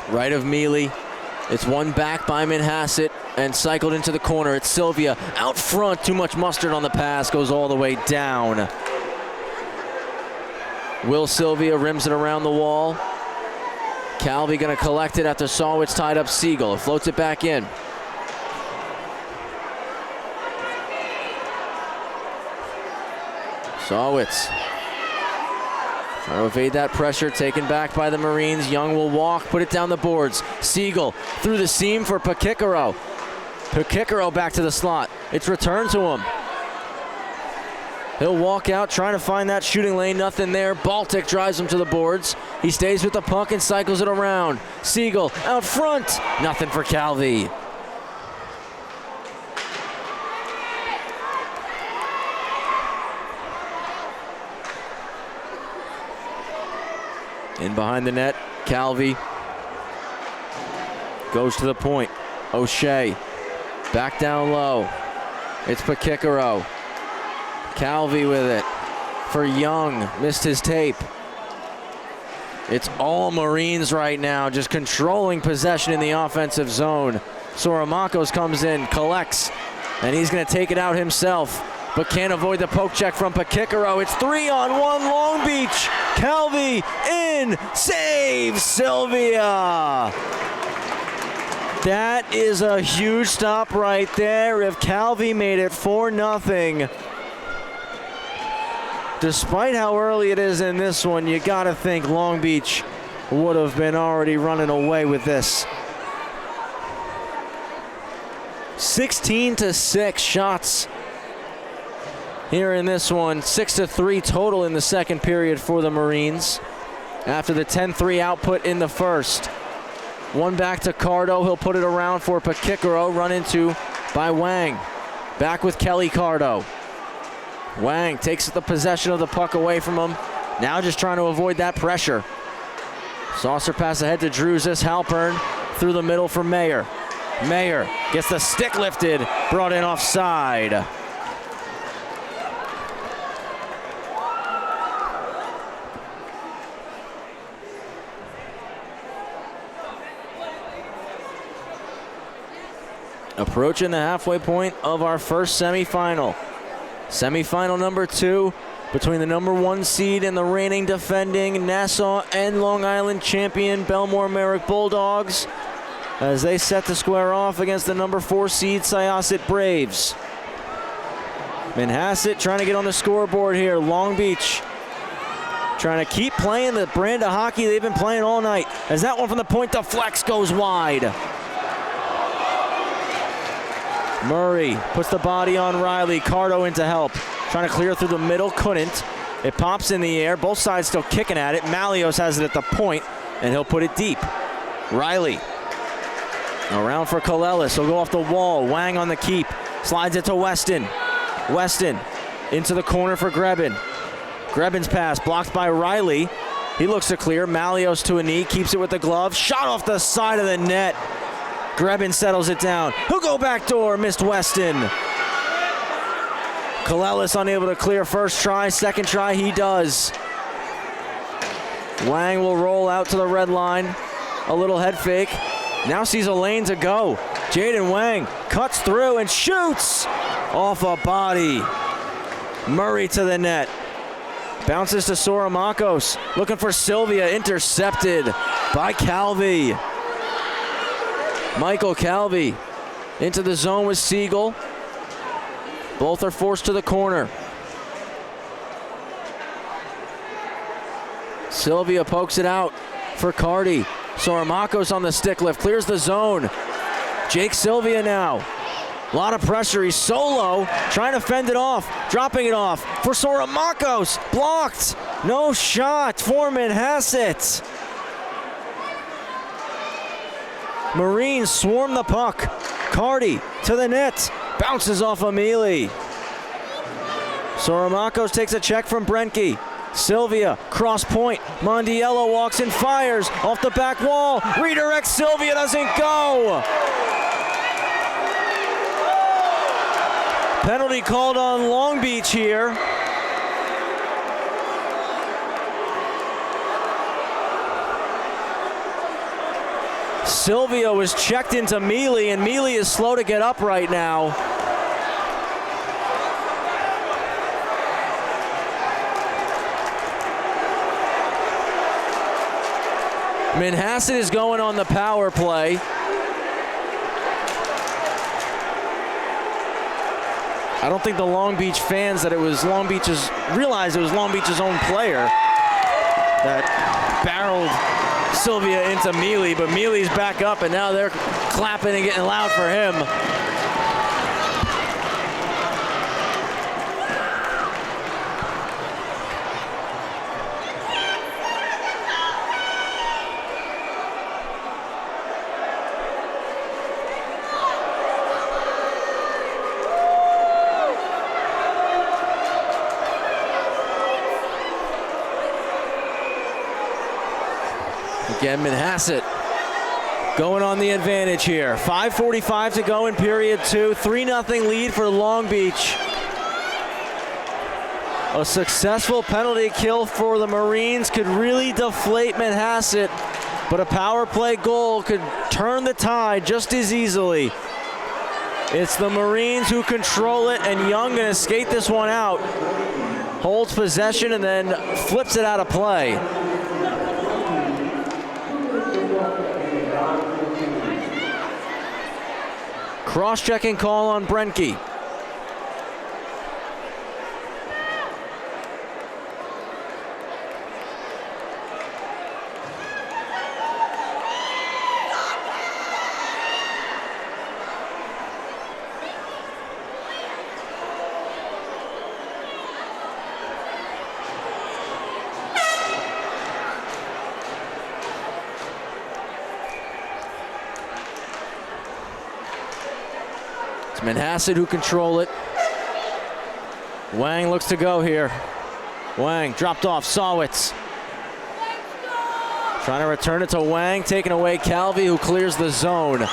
Right of Mealy. It's one back by Manhasset and cycled into the corner. It's Sylvia out front. Too much mustard on the pass. Goes all the way down. Will Sylvia rims it around the wall. Calvi going to collect it after Sawitz tied up Siegel. Floats it back in. Sawitz trying to evade that pressure, taken back by the Marines. Young will walk, put it down the boards. Siegel through the seam for Pakikaro. Pakikaro back to the slot. It's returned to him. He'll walk out, trying to find that shooting lane. Nothing there. Baltic drives him to the boards. He stays with the puck and cycles it around. Siegel out front. Nothing for Calvi. In behind the net, Calvi goes to the point. O'Shea back down low. It's Pakikaro. Calvi with it for Young, missed his tape. It's all Marines right now, just controlling possession in the offensive zone. Soramakos comes in, collects, and he's gonna take it out himself, but can't avoid the poke check from Pakikaro. It's 3-on-1 Long Beach. Calvi in, saves Sylvia. That is a huge stop right there. If Calvi made it 4-0, despite how early it is in this one, you gotta think Long Beach would have been already running away with this. 16-6 shots here in this one. 6-3 total in the second period for the Marines after the 10-3 output in the first. One back to Cardo. He'll put it around for Pakikaro, run into by Wang. Back with Kelly Cardo. Wang takes the possession of the puck away from him. Now just trying to avoid that pressure. Saucer pass ahead to Druzis. Halpern through the middle for Mayer. Mayer gets the stick lifted, brought in offside. Approaching the halfway point of our first semifinal. Semifinal number 2 between the number 1 seed and the reigning defending Nassau and Long Island champion Belmore Merrick Bulldogs as they set to square off against the number 4 seed Syosset Braves. Manhasset trying to get on the scoreboard here. Long Beach trying to keep playing the brand of hockey they've been playing all night as that one from the point deflects, goes wide. Murray puts the body on Riley. Cardo into help. Trying to clear through the middle, couldn't. It pops in the air. Both sides still kicking at it. Malios has it at the point, and he'll put it deep. Riley around for Kalelis. He'll go off the wall. Wang on the keep. Slides it to Weston. Weston into the corner for Grebin. Grebin's pass blocked by Riley. He looks to clear. Malios to a knee. Keeps it with the glove. Shot off the side of the net. Grebin settles it down. He'll go back door, missed Weston. Kalelis unable to clear first try, second try he does. Wang will roll out to the red line. A little head fake. Now sees a lane to go. Jaden Wang cuts through and shoots off a body. Murray to the net. Bounces to Soramakos. Looking for Sylvia, intercepted by Calvi. Michael Calvi into the zone with Siegel. Both are forced to the corner. Sylvia pokes it out for Cardi. Soramakos on the stick lift, clears the zone. Jake Sylvia now. A lot of pressure, he's solo, trying to fend it off, dropping it off for Soramakos. Blocked, no shot for Manhasset. Marines swarm the puck. Cardi to the net. Bounces off Amelie. Soramakos takes a check from Brenke. Sylvia, cross point. Mondiello walks and fires off the back wall. Redirects Sylvia, doesn't go. Penalty called on Long Beach here. Sylvia was checked into Mealy, and Mealy is slow to get up right now. Manhasset is going on the power play. I don't think the Long Beach fans realized it was Long Beach's own player that barreled Sylvia into Mealy, but Mealy's back up and now they're clapping and getting loud for him. Again, Manhasset going on the advantage here. 5:45 to go in period 2. 3-0 lead for Long Beach. A successful penalty kill for the Marines could really deflate Manhasset, but a power play goal could turn the tide just as easily. It's the Marines who control it, and Young gonna skate this one out. Holds possession and then flips it out of play. Cross-checking call on Brenke. It's Manhasset who control it. Wang looks to go here. Wang dropped off, Sawitz. Trying to return it to Wang, taking away Calvi, who clears the zone.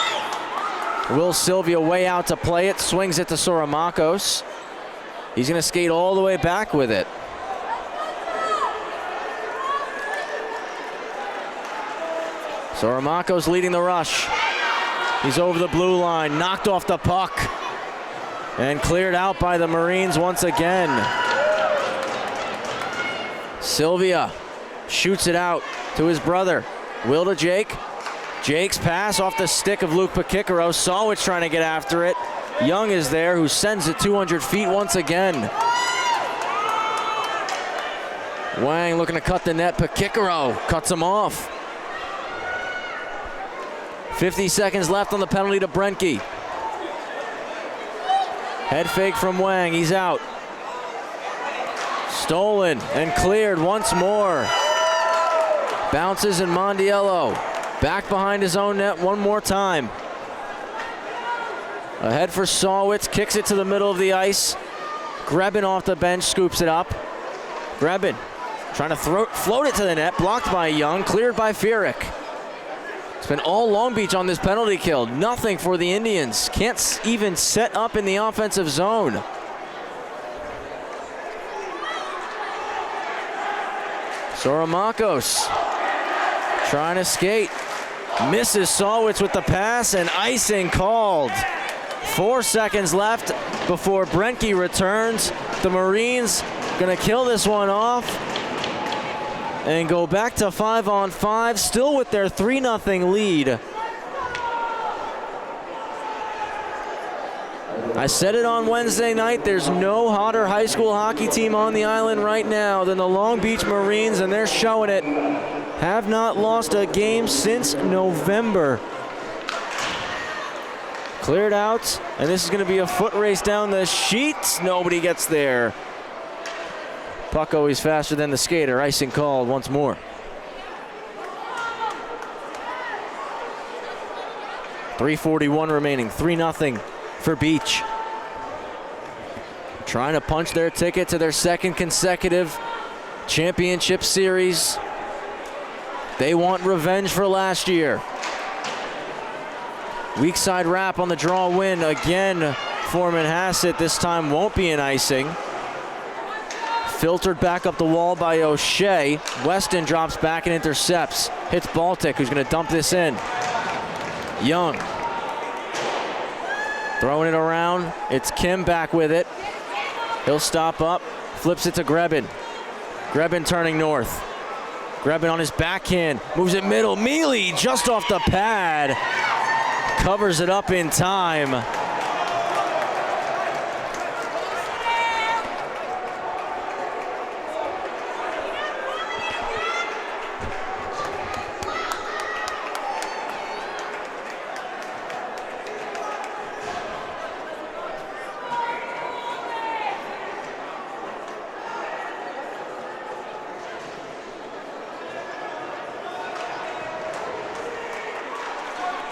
Will Sylvia way out to play it, swings it to Soramakos. He's gonna skate all the way back with it. Soramakos leading the rush. He's over the blue line, knocked off the puck, and cleared out by the Marines once again. Sylvia shoots it out to his brother. Will to Jake. Jake's pass off the stick of Luke Pakikaro. Sawicz trying to get after it. Young is there, who sends it 200 feet once again. Wang looking to cut the net. Pakikaro cuts him off. 50 seconds left on the penalty to Brenke. Head fake from Wang, he's out. Stolen and cleared once more. Bounces in Mondiello. Back behind his own net one more time. Ahead for Sawitz, kicks it to the middle of the ice. Grebin off the bench, scoops it up. Grebin trying to float it to the net, blocked by Young, cleared by Furyk. It's been all Long Beach on this penalty kill. Nothing for the Indians. Can't even set up in the offensive zone. Soramakos trying to skate. Misses Sawitz with the pass, and icing called. 4 seconds left before Brenke returns. The Marines gonna kill this one off and go back to 5-on-5, still with their 3-0 lead. I said it on Wednesday night, there's no hotter high school hockey team on the island right now than the Long Beach Marines, and they're showing it. Have not lost a game since November. Cleared out, and this is gonna be a foot race down the sheets. Nobody gets there. Puck always faster than the skater. Icing called once more. .341 remaining. 3-0 for Beach. Trying to punch their ticket to their second consecutive championship series. They want revenge for last year. Weak side wrap on the draw win again for Manhasset. This time won't be an icing. Filtered back up the wall by O'Shea. Weston drops back and intercepts. Hits Baltic, who's going to dump this in. Young. Throwing it around. It's Kim back with it. He'll stop up. Flips it to Grebin. Grebin turning north. Grebin on his backhand. Moves it middle. Mealy just off the pad. Covers it up in time.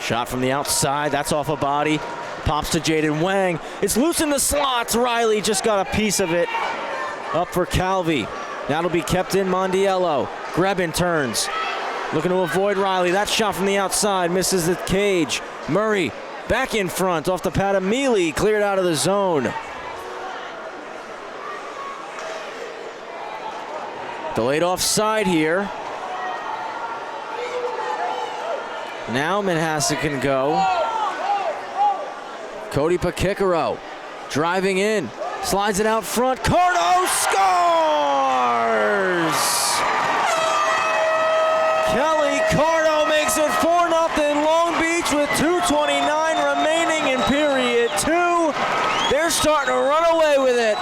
Shot from the outside, that's off a body. Pops to Jaden Wang. It's loose in the slots. Riley just got a piece of it. Up for Calvi. That'll be kept in Mondiello. Grebin turns. Looking to avoid Riley. That shot from the outside misses the cage. Murray back in front off the pad of Mealy. Cleared out of the zone. Delayed offside here. Now Manhasset can go. Cody Pakikaro driving in, slides it out front. Cardo scores! Kelly Cardo makes it 4-0 Long Beach with 2:29 remaining in period 2. They're starting to run away with it.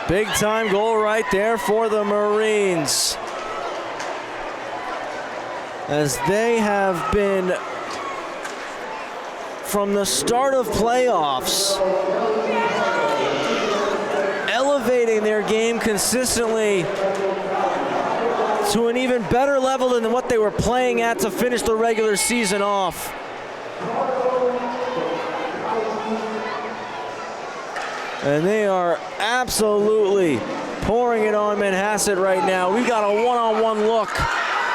Big time goal right there for the Marines, as they have been, from the start of playoffs, elevating their game consistently to an even better level than what they were playing at to finish the regular season off. And they are absolutely pouring it on Manhasset right now. We've got a one-on-one look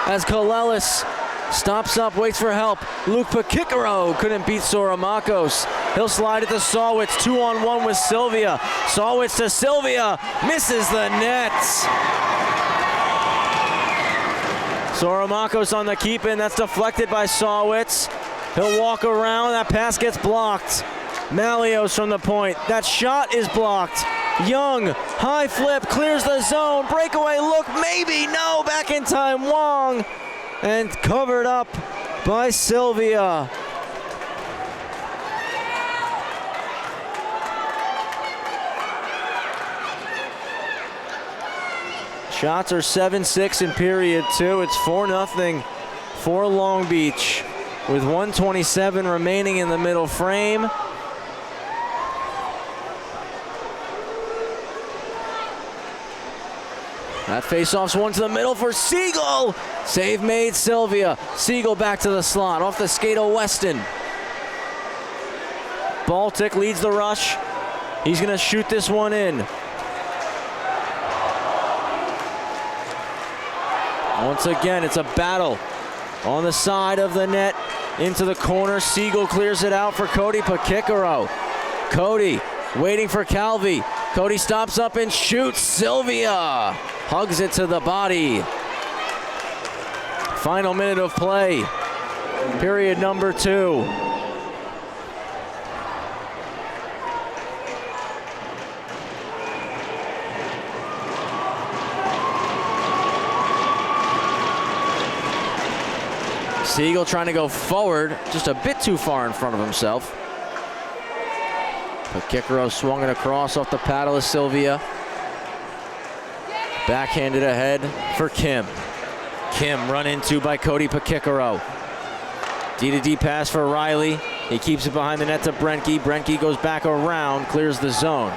as Kalelis stops up, waits for help. Luke Pakikaro couldn't beat Soramakos. He'll slide it to Sawitz, 2-on-1 with Sylvia. Sawitz to Sylvia, misses the net. Soramakos on the keep-in, that's deflected by Sawitz. He'll walk around, that pass gets blocked. Malios from the point. That shot is blocked. Young, high flip, clears the zone. Breakaway look, maybe, no, back in time, Wong. And covered up by Sylvia. Shots are 7-6 in period 2. It's 4-0 for Long Beach with 1:27 remaining in the middle frame. That faceoff's one to the middle for Siegel. Save made, Sylvia. Siegel back to the slot, off the skate of Weston. Baltic leads the rush. He's gonna shoot this one in. Once again, it's a battle on the side of the net, into the corner. Siegel clears it out for Cody Pakikaro. Cody waiting for Calvi. Cody stops up and shoots. Sylvia hugs it to the body. Final minute of play, period number 2. Siegel trying to go forward, just a bit too far in front of himself. Pakikaro swung it across off the paddle of Sylvia. Backhanded ahead for Kim. Kim run into by Cody Pakikaro. D-to-D pass for Riley. He keeps it behind the net to Brenke. Brenke goes back around, clears the zone.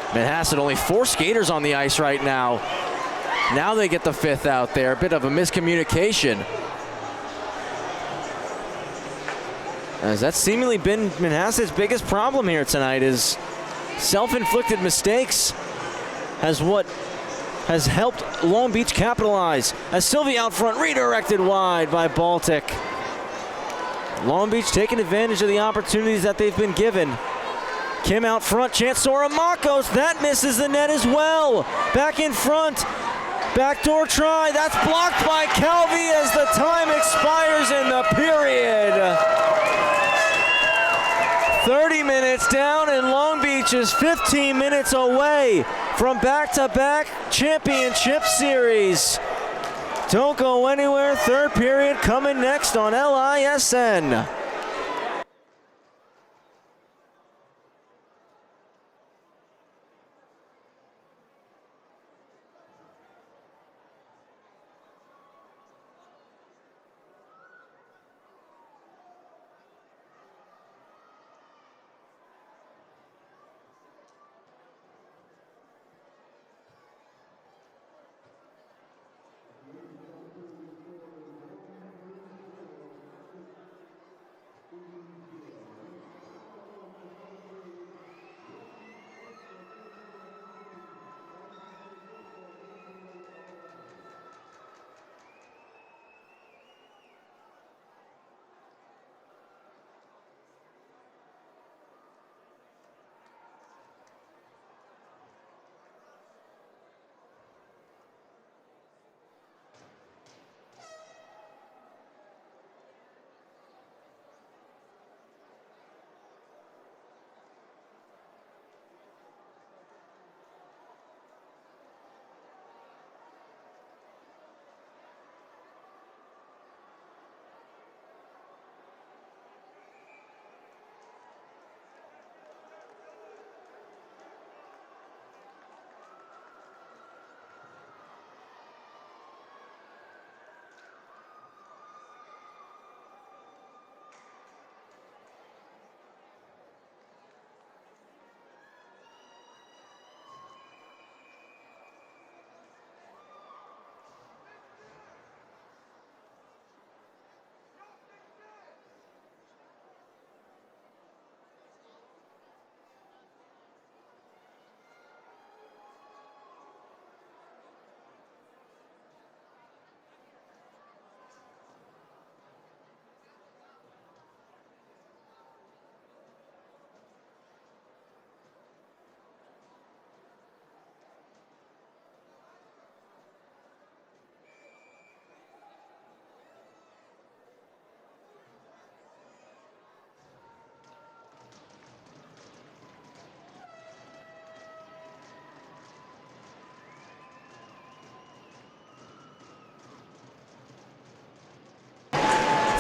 Manhasset only 4 skaters on the ice right now. Now they get the 5th out there. A bit of a miscommunication, as that's seemingly been Manhasset's biggest problem here tonight, is self-inflicted mistakes has helped Long Beach capitalize. As Sylvia out front, redirected wide by Baltic. Long Beach taking advantage of the opportunities that they've been given. Kim out front, chance Soramakos, that misses the net as well. Back in front, backdoor try, that's blocked by Calvi as the time expires in the period. 30 minutes down, and Long Beach is 15 minutes away from back-to-back championship series. Don't go anywhere. Third period coming next on LISN.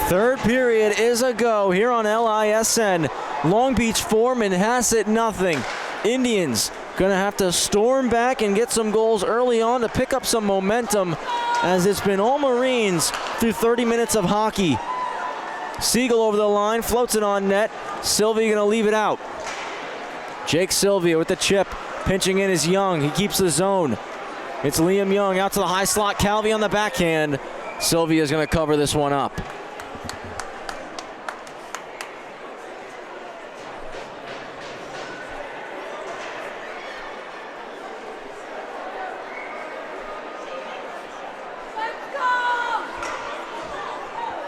Third period is a go here on LISN. Long Beach 4, Manhasset nothing. Indians gonna have to storm back and get some goals early on to pick up some momentum, as it's been all Marines through 30 minutes of hockey. Siegel over the line, floats it on net. Sylvia gonna leave it out. Jake Sylvia with the chip, pinching in is Young. He keeps the zone. It's Liam Young out to the high slot. Calvi on the backhand. Sylvia's gonna cover this one up.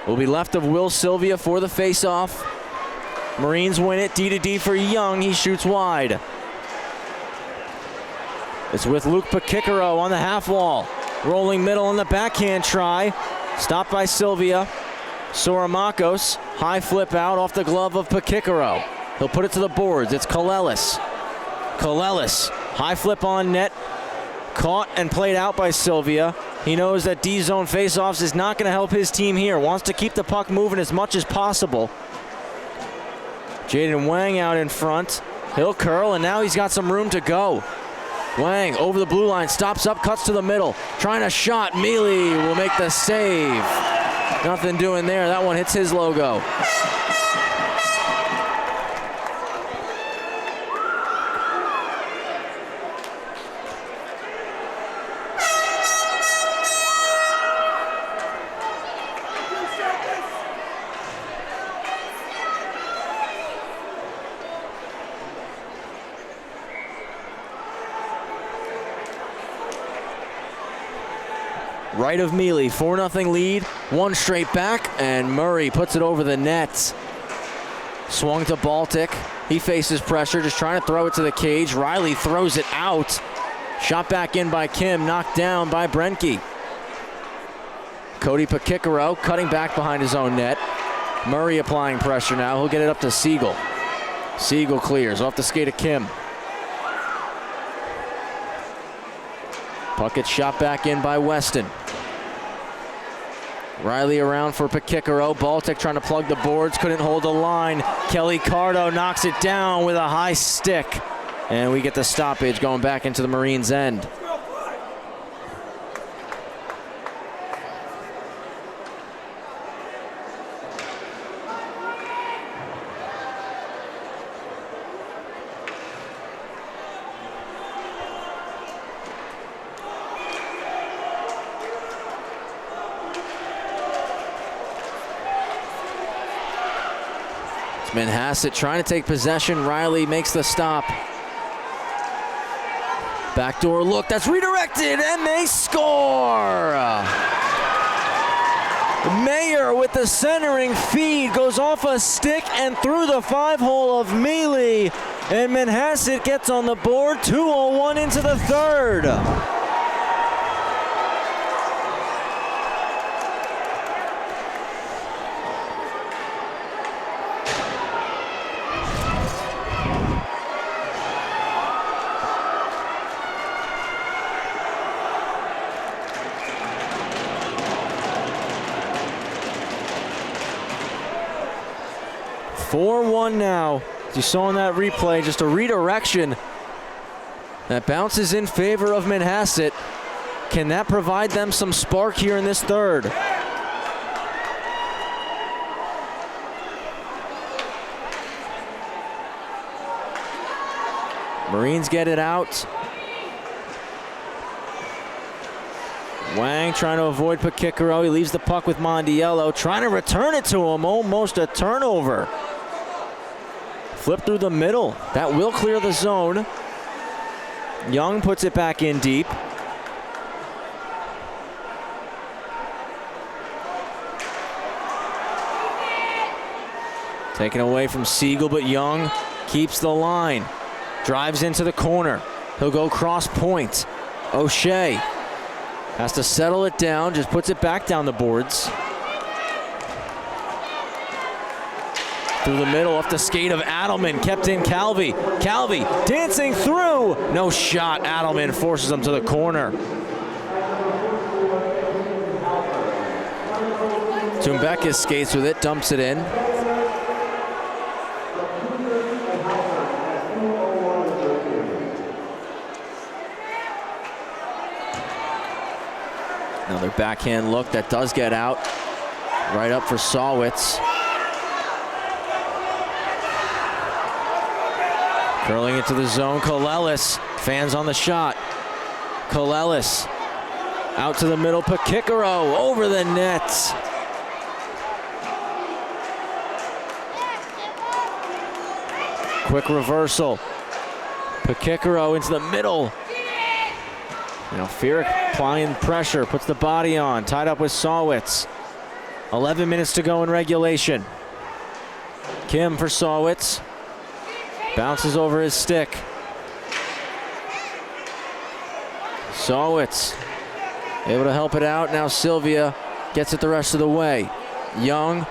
Will be left of Will Sylvia for the faceoff. Marines win it, D to D for Young. He shoots wide. It's with Luke Pakikaro on the half wall. Rolling middle on the backhand try. Stopped by Sylvia. Soramakos, high flip out off the glove of Pakikaro. He'll put it to the boards. It's Kalelis. Kalelis, high flip on net. Caught and played out by Sylvia. He knows that D-zone faceoffs is not going to help his team here. Wants to keep the puck moving as much as possible. Jaden Wang out in front. He'll curl, and now he's got some room to go. Wang over the blue line, stops up, cuts to the middle. Trying a shot. Mealy will make the save. Nothing doing there. That one hits his logo. Right of Mealy, 4-0 lead, one straight back, and Murray puts it over the net. Swung to Baltic. He faces pressure, just trying to throw it to the cage. Riley throws it out. Shot back in by Kim, knocked down by Brenke. Cody Pakikaro cutting back behind his own net. Murray applying pressure now. He'll get it up to Siegel. Siegel clears off the skate of Kim. Puck gets shot back in by Weston. Riley around for Pakikaro. Baltic trying to plug the boards, couldn't hold the line. Kelly Cardo knocks it down with a high stick. And we get the stoppage going back into the Marines' end. Manhasset trying to take possession. Riley makes the stop. Backdoor look, that's redirected, and they score! Mayer with the centering feed goes off a stick and through the 5-hole of Mealy, and Manhasset gets on the board, 2:01 into the third. Now, as you saw in that replay, just a redirection that bounces in favor of Manhasset. Can that provide them some spark here in this third? Marines get it out. Wang trying to avoid Pakikaro. He leaves the puck with Mondiello, trying to return it to him, almost a turnover. Flip through the middle. That will clear the zone. Young puts it back in deep. Taken away from Siegel, but Young keeps the line. Drives into the corner. He'll go cross point. O'Shea has to settle it down, just puts it back down the boards. Through the middle, off the skate of Adelman, kept in Calvi. Calvi dancing through. No shot. Adelman forces him to the corner. Tumbekis skates with it, dumps it in. Another backhand look that does get out. Right up for Sawitz. Curling into the zone, Kolelis. Fans on the shot. Kolelis out to the middle, Pakikaro over the net. Quick reversal. Pakikaro into the middle. Now Fierick applying pressure, puts the body on, tied up with Sawitz. 11 minutes to go in regulation. Kim for Sawitz. Bounces over his stick. Sawitz able to help it out. Now Sylvia gets it the rest of the way. Young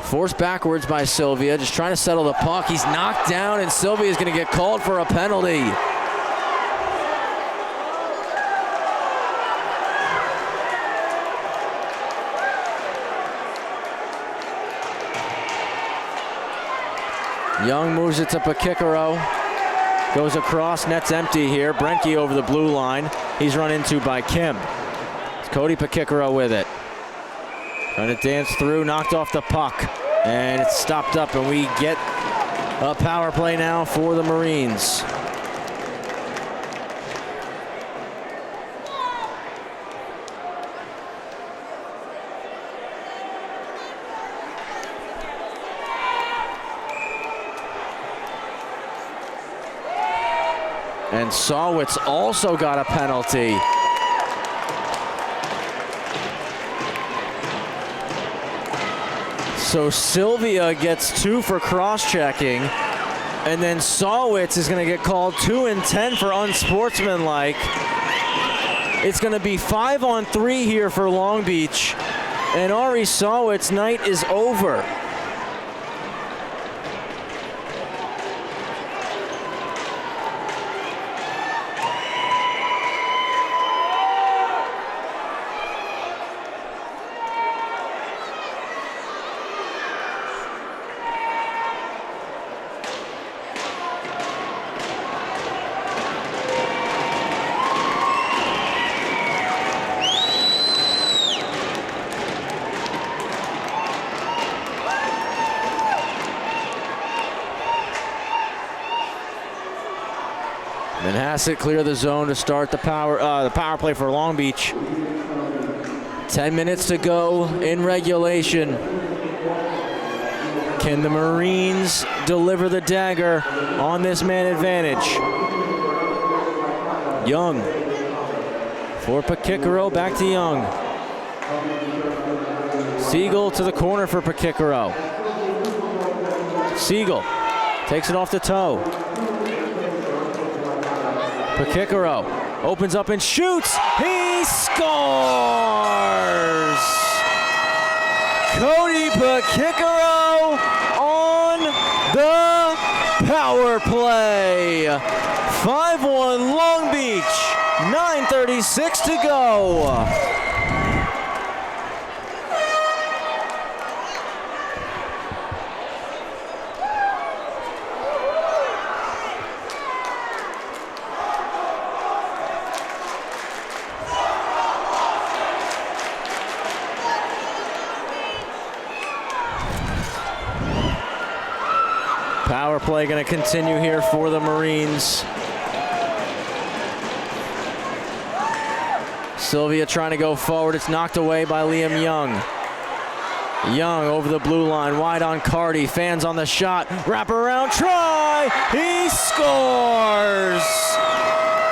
forced backwards by Sylvia, just trying to settle the puck. He's knocked down, and Sylvia's going to get called for a penalty. Young moves it to Pakikaro. Goes across, net's empty here. Brenke over the blue line. He's run into by Kim. It's Cody Pakikaro with it. Trying to dance through, knocked off the puck. And it's stopped up, and we get a power play now for the Marines. And Sawitz also got a penalty. So Sylvia gets 2 for cross-checking, and then Sawitz is going to get called 2 and 10 for unsportsmanlike. It's going to be 5-on-3 here for Long Beach, and Ari Sawitz's night is over. Manhasset clear the zone to start the power play for Long Beach. 10 minutes to go in regulation. Can the Marines deliver the dagger on this man advantage? Young for Pakikaro, back to Young. Siegel to the corner for Pakikaro. Siegel takes it off the toe. Pakikaro opens up and shoots. He scores! Cody Pakikaro on the power play. 5-1 Long Beach, 9:36 to go. Power play going to continue here for the Marines. Sylvia trying to go forward. It's knocked away by Liam Young. Young over the blue line, wide on Carty. Fans on the shot. Wrap around, try. He scores.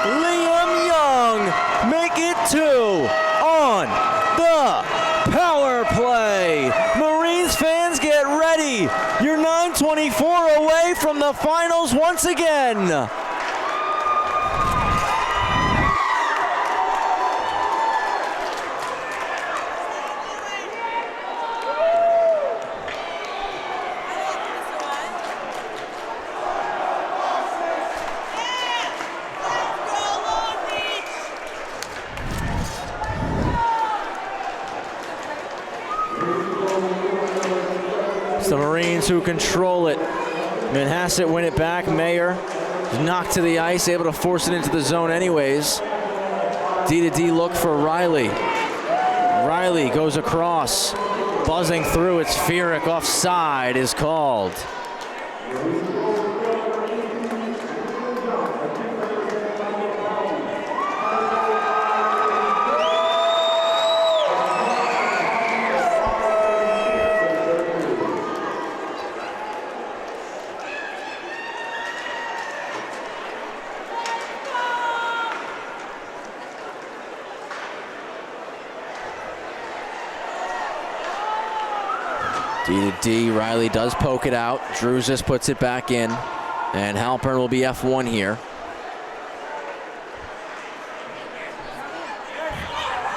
Liam Young make it 2 on the power play. Marines fans, get ready. You're 9:24 away from the finals once again. ones who control it. Manhasset win it back. Mayer is knocked to the ice, able to force it into the zone anyways. D-to-D look for Riley. Riley goes across, buzzing through. It's Fierick. Offside is called. D-to-D, Riley does poke it out. Druzis puts it back in, and Halpern will be F1 here.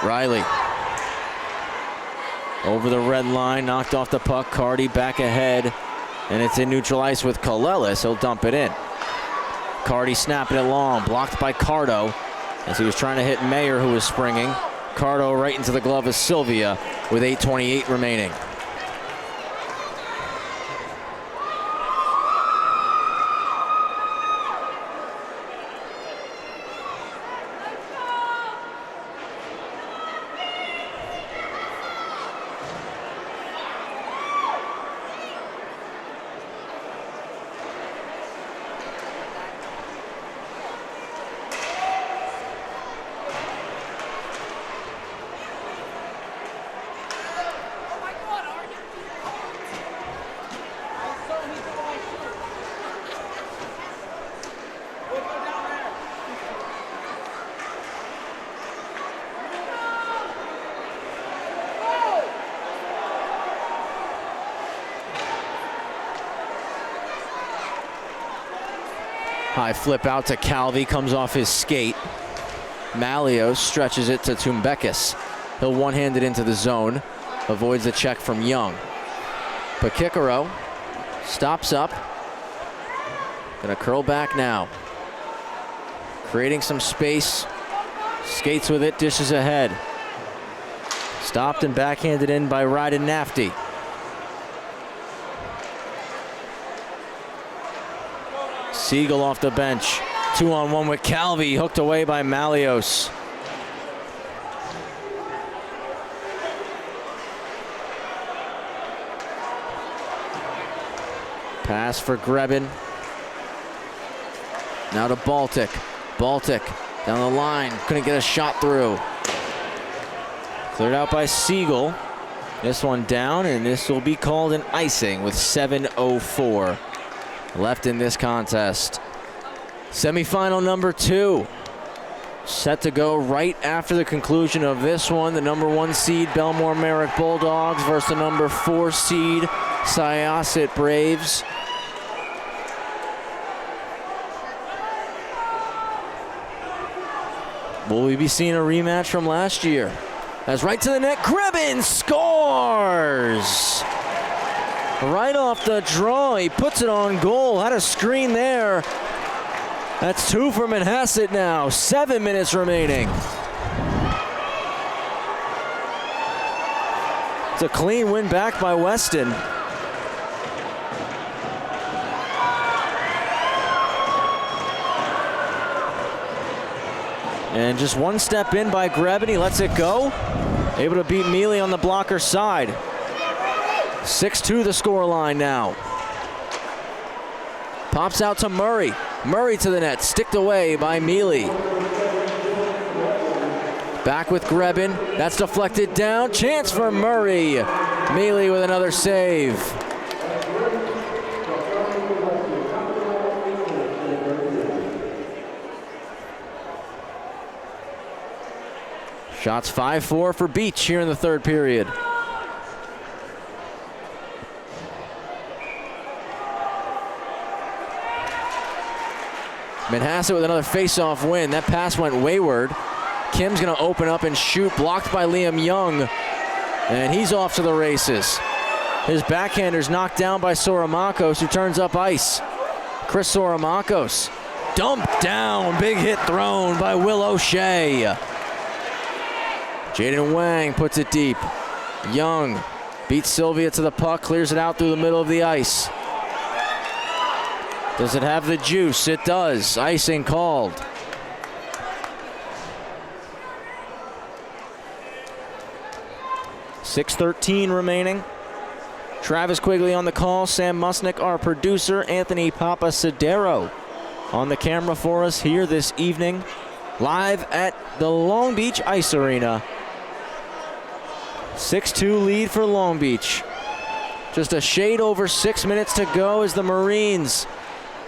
Riley over the red line, knocked off the puck. Cardy back ahead, and it's in neutral ice with Kalelis. He'll dump it in. Cardy snapping it long, blocked by Cardo as he was trying to hit Mayer, who was springing. Cardo right into the glove of Sylvia with 8:28 remaining. High flip out to Calvi, comes off his skate. Malios stretches it to Tumbekis. He'll one-hand it into the zone, avoids the check from Young. Pakikaro stops up, gonna curl back now. Creating some space, skates with it, dishes ahead. Stopped and backhanded in by Ryden Nafty. Siegel off the bench. 2-on-1 with Calvi, hooked away by Malios. Pass for Grebin. Now to Baltic. Baltic down the line, couldn't get a shot through. Cleared out by Siegel. This one down, and this will be called an icing with 7:04 left in this contest. Semifinal number 2 set to go right after the conclusion of this one. The number 1 seed Belmore Merrick Bulldogs versus the number 4 seed Syosset Braves. Will we be seeing a rematch from last year? That's right to the net. Grebin scores! Right off the draw, he puts it on goal. Had a screen there. That's 2 for Manhasset now. 7 minutes remaining. It's a clean win back by Weston. And just one step in by Grebin. He lets it go. Able to beat Mealy on the blocker side. 6-2 the scoreline now. Pops out to Murray. Murray to the net, sticked away by Mealy. Back with Grebin. That's deflected down. Chance for Murray. Mealy with another save. Shots 5-4 for Beach here in the third period. Manhasset with another face-off win. That pass went wayward. Kim's gonna open up and shoot, blocked by Liam Young, and he's off to the races. His backhander's knocked down by Soramakos, who turns up ice. Chris Soramakos dumped down, big hit thrown by Will O'Shea. Jaden Wang puts it deep. Young Beats Sylvia to the puck, clears it out through the middle of the ice. Does it have the juice? It does. Icing called. .6:13 remaining. Travis Quigley on the call. Sam Musnick, our producer. Anthony Papasadero on the camera for us here this evening. Live at the Long Beach Ice Arena. 6-2 lead for Long Beach. Just a shade over 6 minutes to go as the Marines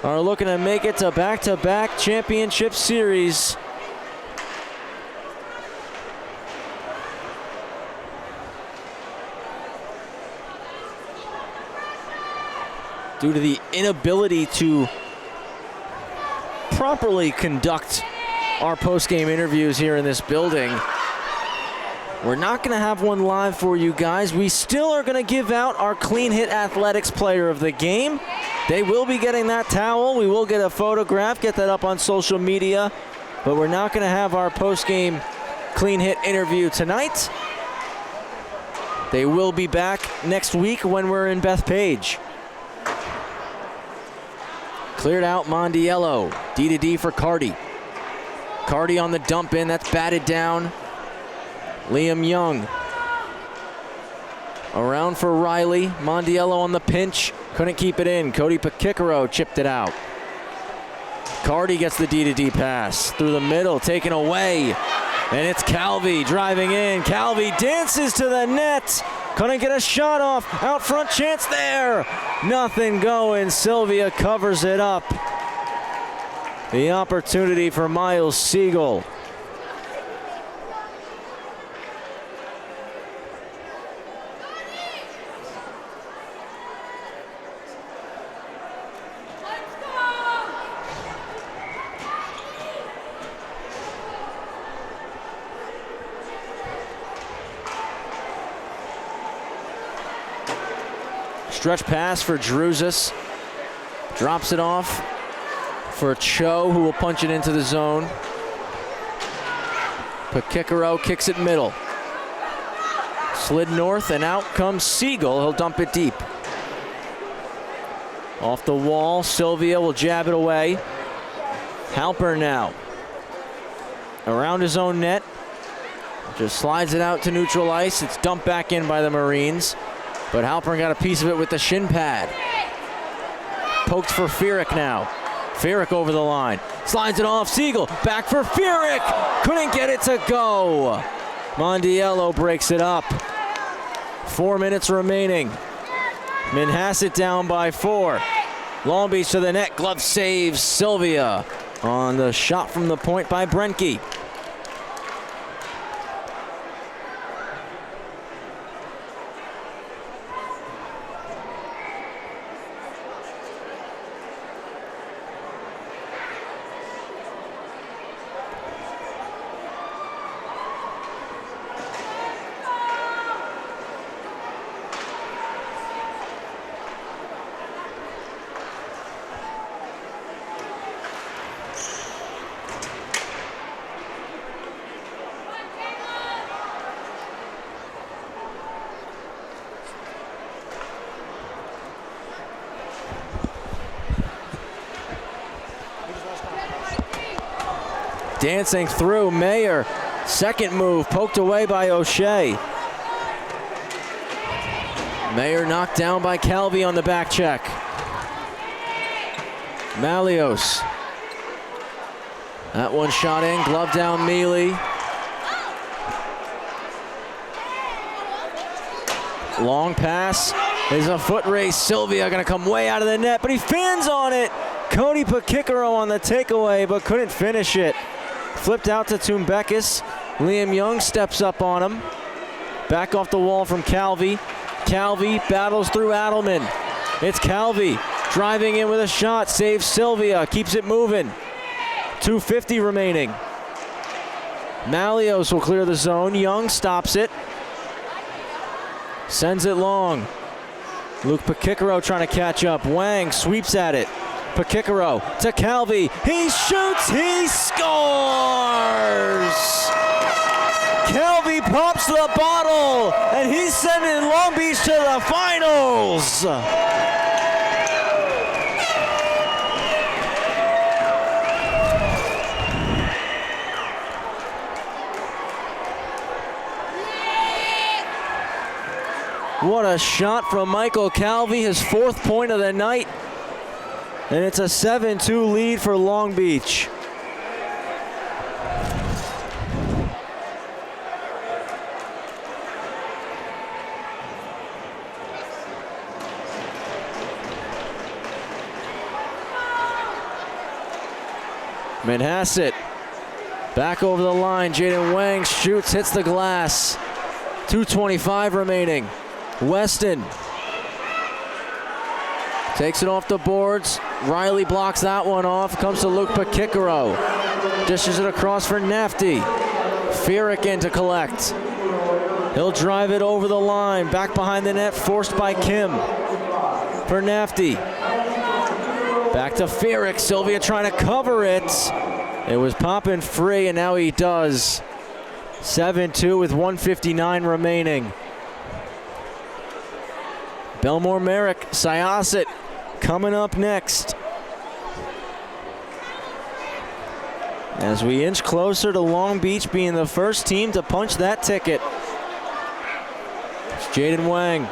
are looking to make it to back-to-back championship series. Due to the inability to properly conduct our post-game interviews here in this building, we're not going to have one live for you guys. We still are going to give out our Clean Hit Athletics Player of the Game. They will be getting that towel. We will get a photograph, get that up on social media, but we're not going to have our post-game Clean Hit interview tonight. They will be back next week when we're in Bethpage. Cleared out Mondiello. D-to-D for Carty. Carty on the dump in. That's batted down. Liam Young. Around for Riley. Mondiello on the pinch. Couldn't keep it in. Cody Pakikaro chipped it out. Carty gets the D-to-D pass. Through the middle. Taken away. And it's Calvi driving in. Calvi dances to the net. Couldn't get a shot off. Out front chance there. Nothing going. Sylvia covers it up. The opportunity for Miles Siegel. Stretch pass for Druzis. Drops it off for Cho, who will punch it into the zone. Pakikaro kicks it middle. Slid north and out comes Siegel. He'll dump it deep. Off the wall, Sylvia will jab it away. Halpern now. Around his own net. Just slides it out to neutral ice. It's dumped back in by the Marines. But Halpern got a piece of it with the shin pad. Poked for Fierick now. Fierick over the line. Slides it off. Siegel back for Fierick. Couldn't get it to go. Mondiello breaks it up. 4 minutes remaining. Manhasset down by 4. Long Beach to the net. Glove saves Sylvia on the shot from the point by Brenke. Dancing through Mayer. Second move poked away by O'Shea. Mayer knocked down by Calvi on the back check. Malios. That one shot in, glove down Mealy. Long pass. There's a foot race. Sylvia gonna come way out of the net, but he fans on it. Cody Pakikaro on the takeaway, but couldn't finish it. Flipped out to Tumbekis. Liam Young steps up on him. Back off the wall from Calvi. Calvi battles through Adelman. It's Calvi driving in with a shot. Saves Sylvia. Keeps it moving. 2:50 remaining. Malios will clear the zone. Young stops it. Sends it long. Luke Pakikaro trying to catch up. Wang sweeps at it. Pakikaro to Calvi. He shoots. He scores! Calvi pops the bottle, and he's sending Long Beach to the finals. What a shot from Michael Calvi, his 4th point of the night. And it's a 7-2 lead for Long Beach. Manhasset back over the line. Jaden Wang shoots, hits the glass. 2:25 remaining. Weston takes it off the boards. Riley blocks that one off. Comes to Luke Pakikaro. Dishes it across for Nafty. Fierick in to collect. He'll drive it over the line. Back behind the net, forced by Kim. For Nafty. Back to Fierick. Sylvia trying to cover it. It was popping free, and now he does. 7-2 with 1:59 remaining. Belmore Merrick, Syosset coming up next. As we inch closer to Long Beach being the first team to punch that ticket. It's Jaden Wang.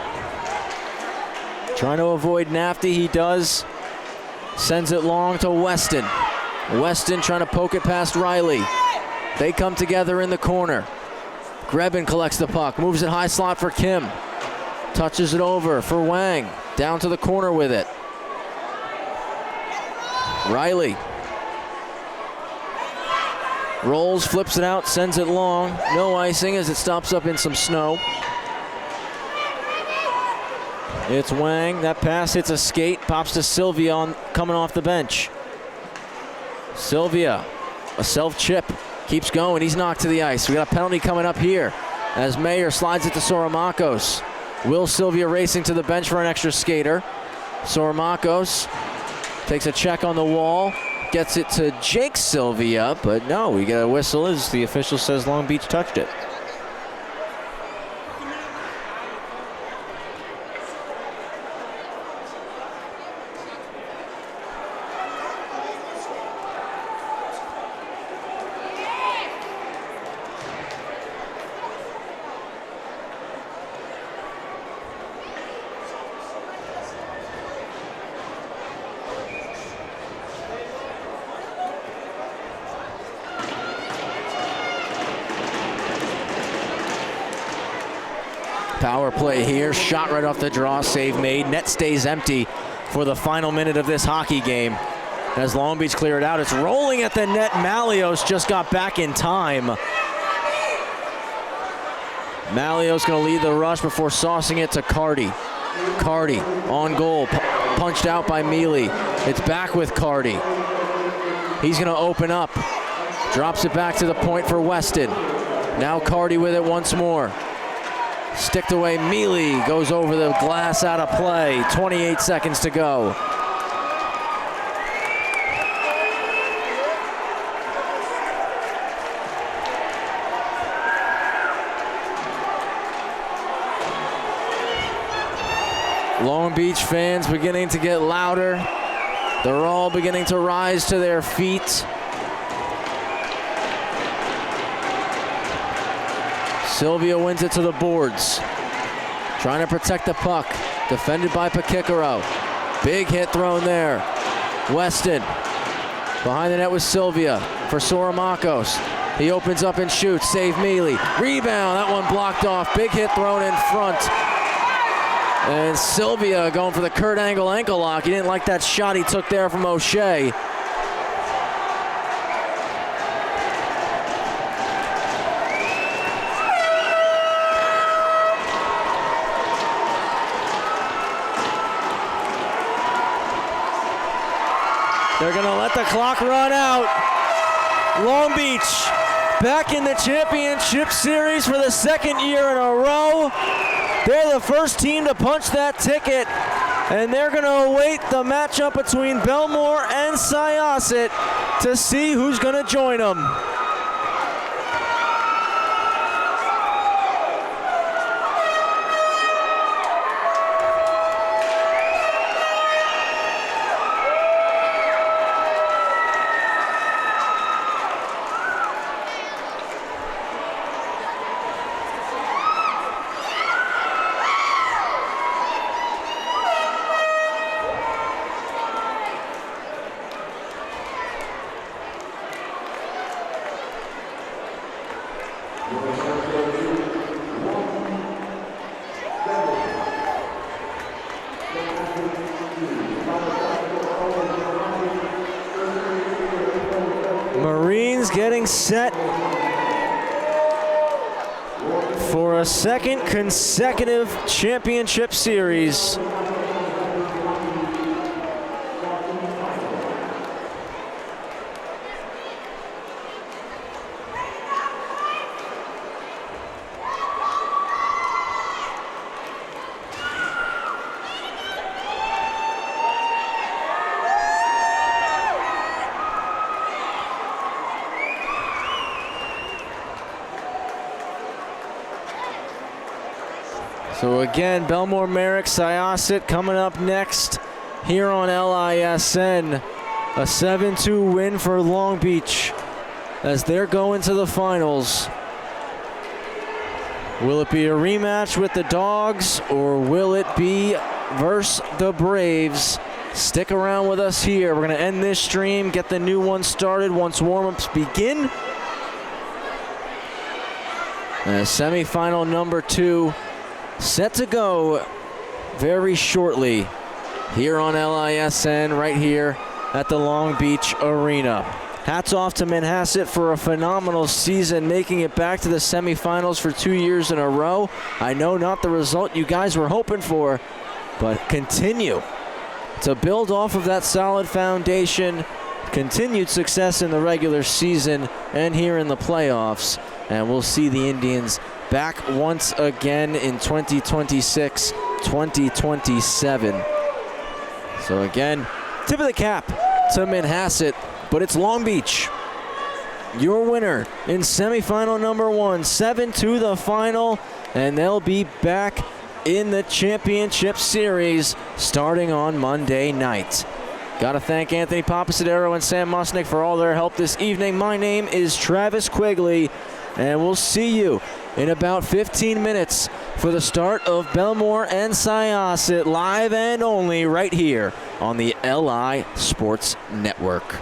Trying to avoid Nafty, he does. Sends it long to Weston. Weston trying to poke it past Riley. They come together in the corner. Grebin collects the puck, moves it high slot for Kim. Touches it over for Wang. Down to the corner with it. Riley. Rolls, flips it out, sends it long. No icing as it stops up in some snow. It's Wang. That pass hits a skate, pops to Sylvia coming off the bench. Sylvia, a self-chip, keeps going. He's knocked to the ice. We got a penalty coming up here as Mayer slides it to Soromakos. Will Sylvia racing to the bench for an extra skater. Soromakos takes a check on the wall, gets it to Jake Sylvia, but no, we get a whistle as the official says Long Beach touched it. Power play here, shot right off the draw, save made. Net stays empty for the final minute of this hockey game. As Long Beach clear it out, it's rolling at the net. Malios just got back in time. Malios gonna lead the rush before saucing it to Cardi. Cardi on goal, punched out by Mealy. It's back with Cardi. He's gonna open up. Drops it back to the point for Weston. Now Cardi with it once more. Sticked away, Mealy goes over the glass, out of play. 28 seconds to go. Long Beach fans beginning to get louder. They're all beginning to rise to their feet. Sylvia wins it to the boards. Trying to protect the puck. Defended by Pakikaro. Big hit thrown there. Weston. Behind the net with Sylvia for Soromakos. He opens up and shoots. Save Mealy. Rebound. That one blocked off. Big hit thrown in front. And Sylvia going for the Kurt Angle ankle lock. He didn't like that shot he took there from O'Shea. They're going to let the clock run out. Long Beach back in the championship series for the second year in a row. They're the first team to punch that ticket, and they're going to await the matchup between Belmore and Syosset to see who's going to join them. Marines getting set for a second consecutive championship series. So again, Belmore Merrick, Syosset coming up next here on LISN. A 7-2 win for Long Beach as they're going to the finals. Will it be a rematch with the Dogs, or will it be versus the Braves? Stick around with us here. We're going to end this stream, get the new one started once warm-ups begin. Semifinal number 2 set to go very shortly here on LISN, right here at the Long Beach Arena. Hats off to Manhasset for a phenomenal season, making it back to the semifinals for 2 years in a row. I know not the result you guys were hoping for, but continue to build off of that solid foundation. Continued success in the regular season and here in the playoffs. And we'll see the Indians back once again in 2026, 2027. So again, tip of the cap to Manhasset, but it's Long Beach, your winner in semifinal number 1, 7-2 the final, and they'll be back in the championship series starting on Monday night. Got to thank Anthony Papasadero and Sam Musnick for all their help this evening. My name is Travis Quigley, and we'll see you in about 15 minutes for the start of Belmore and Syosset, live and only right here on the LI Sports Network.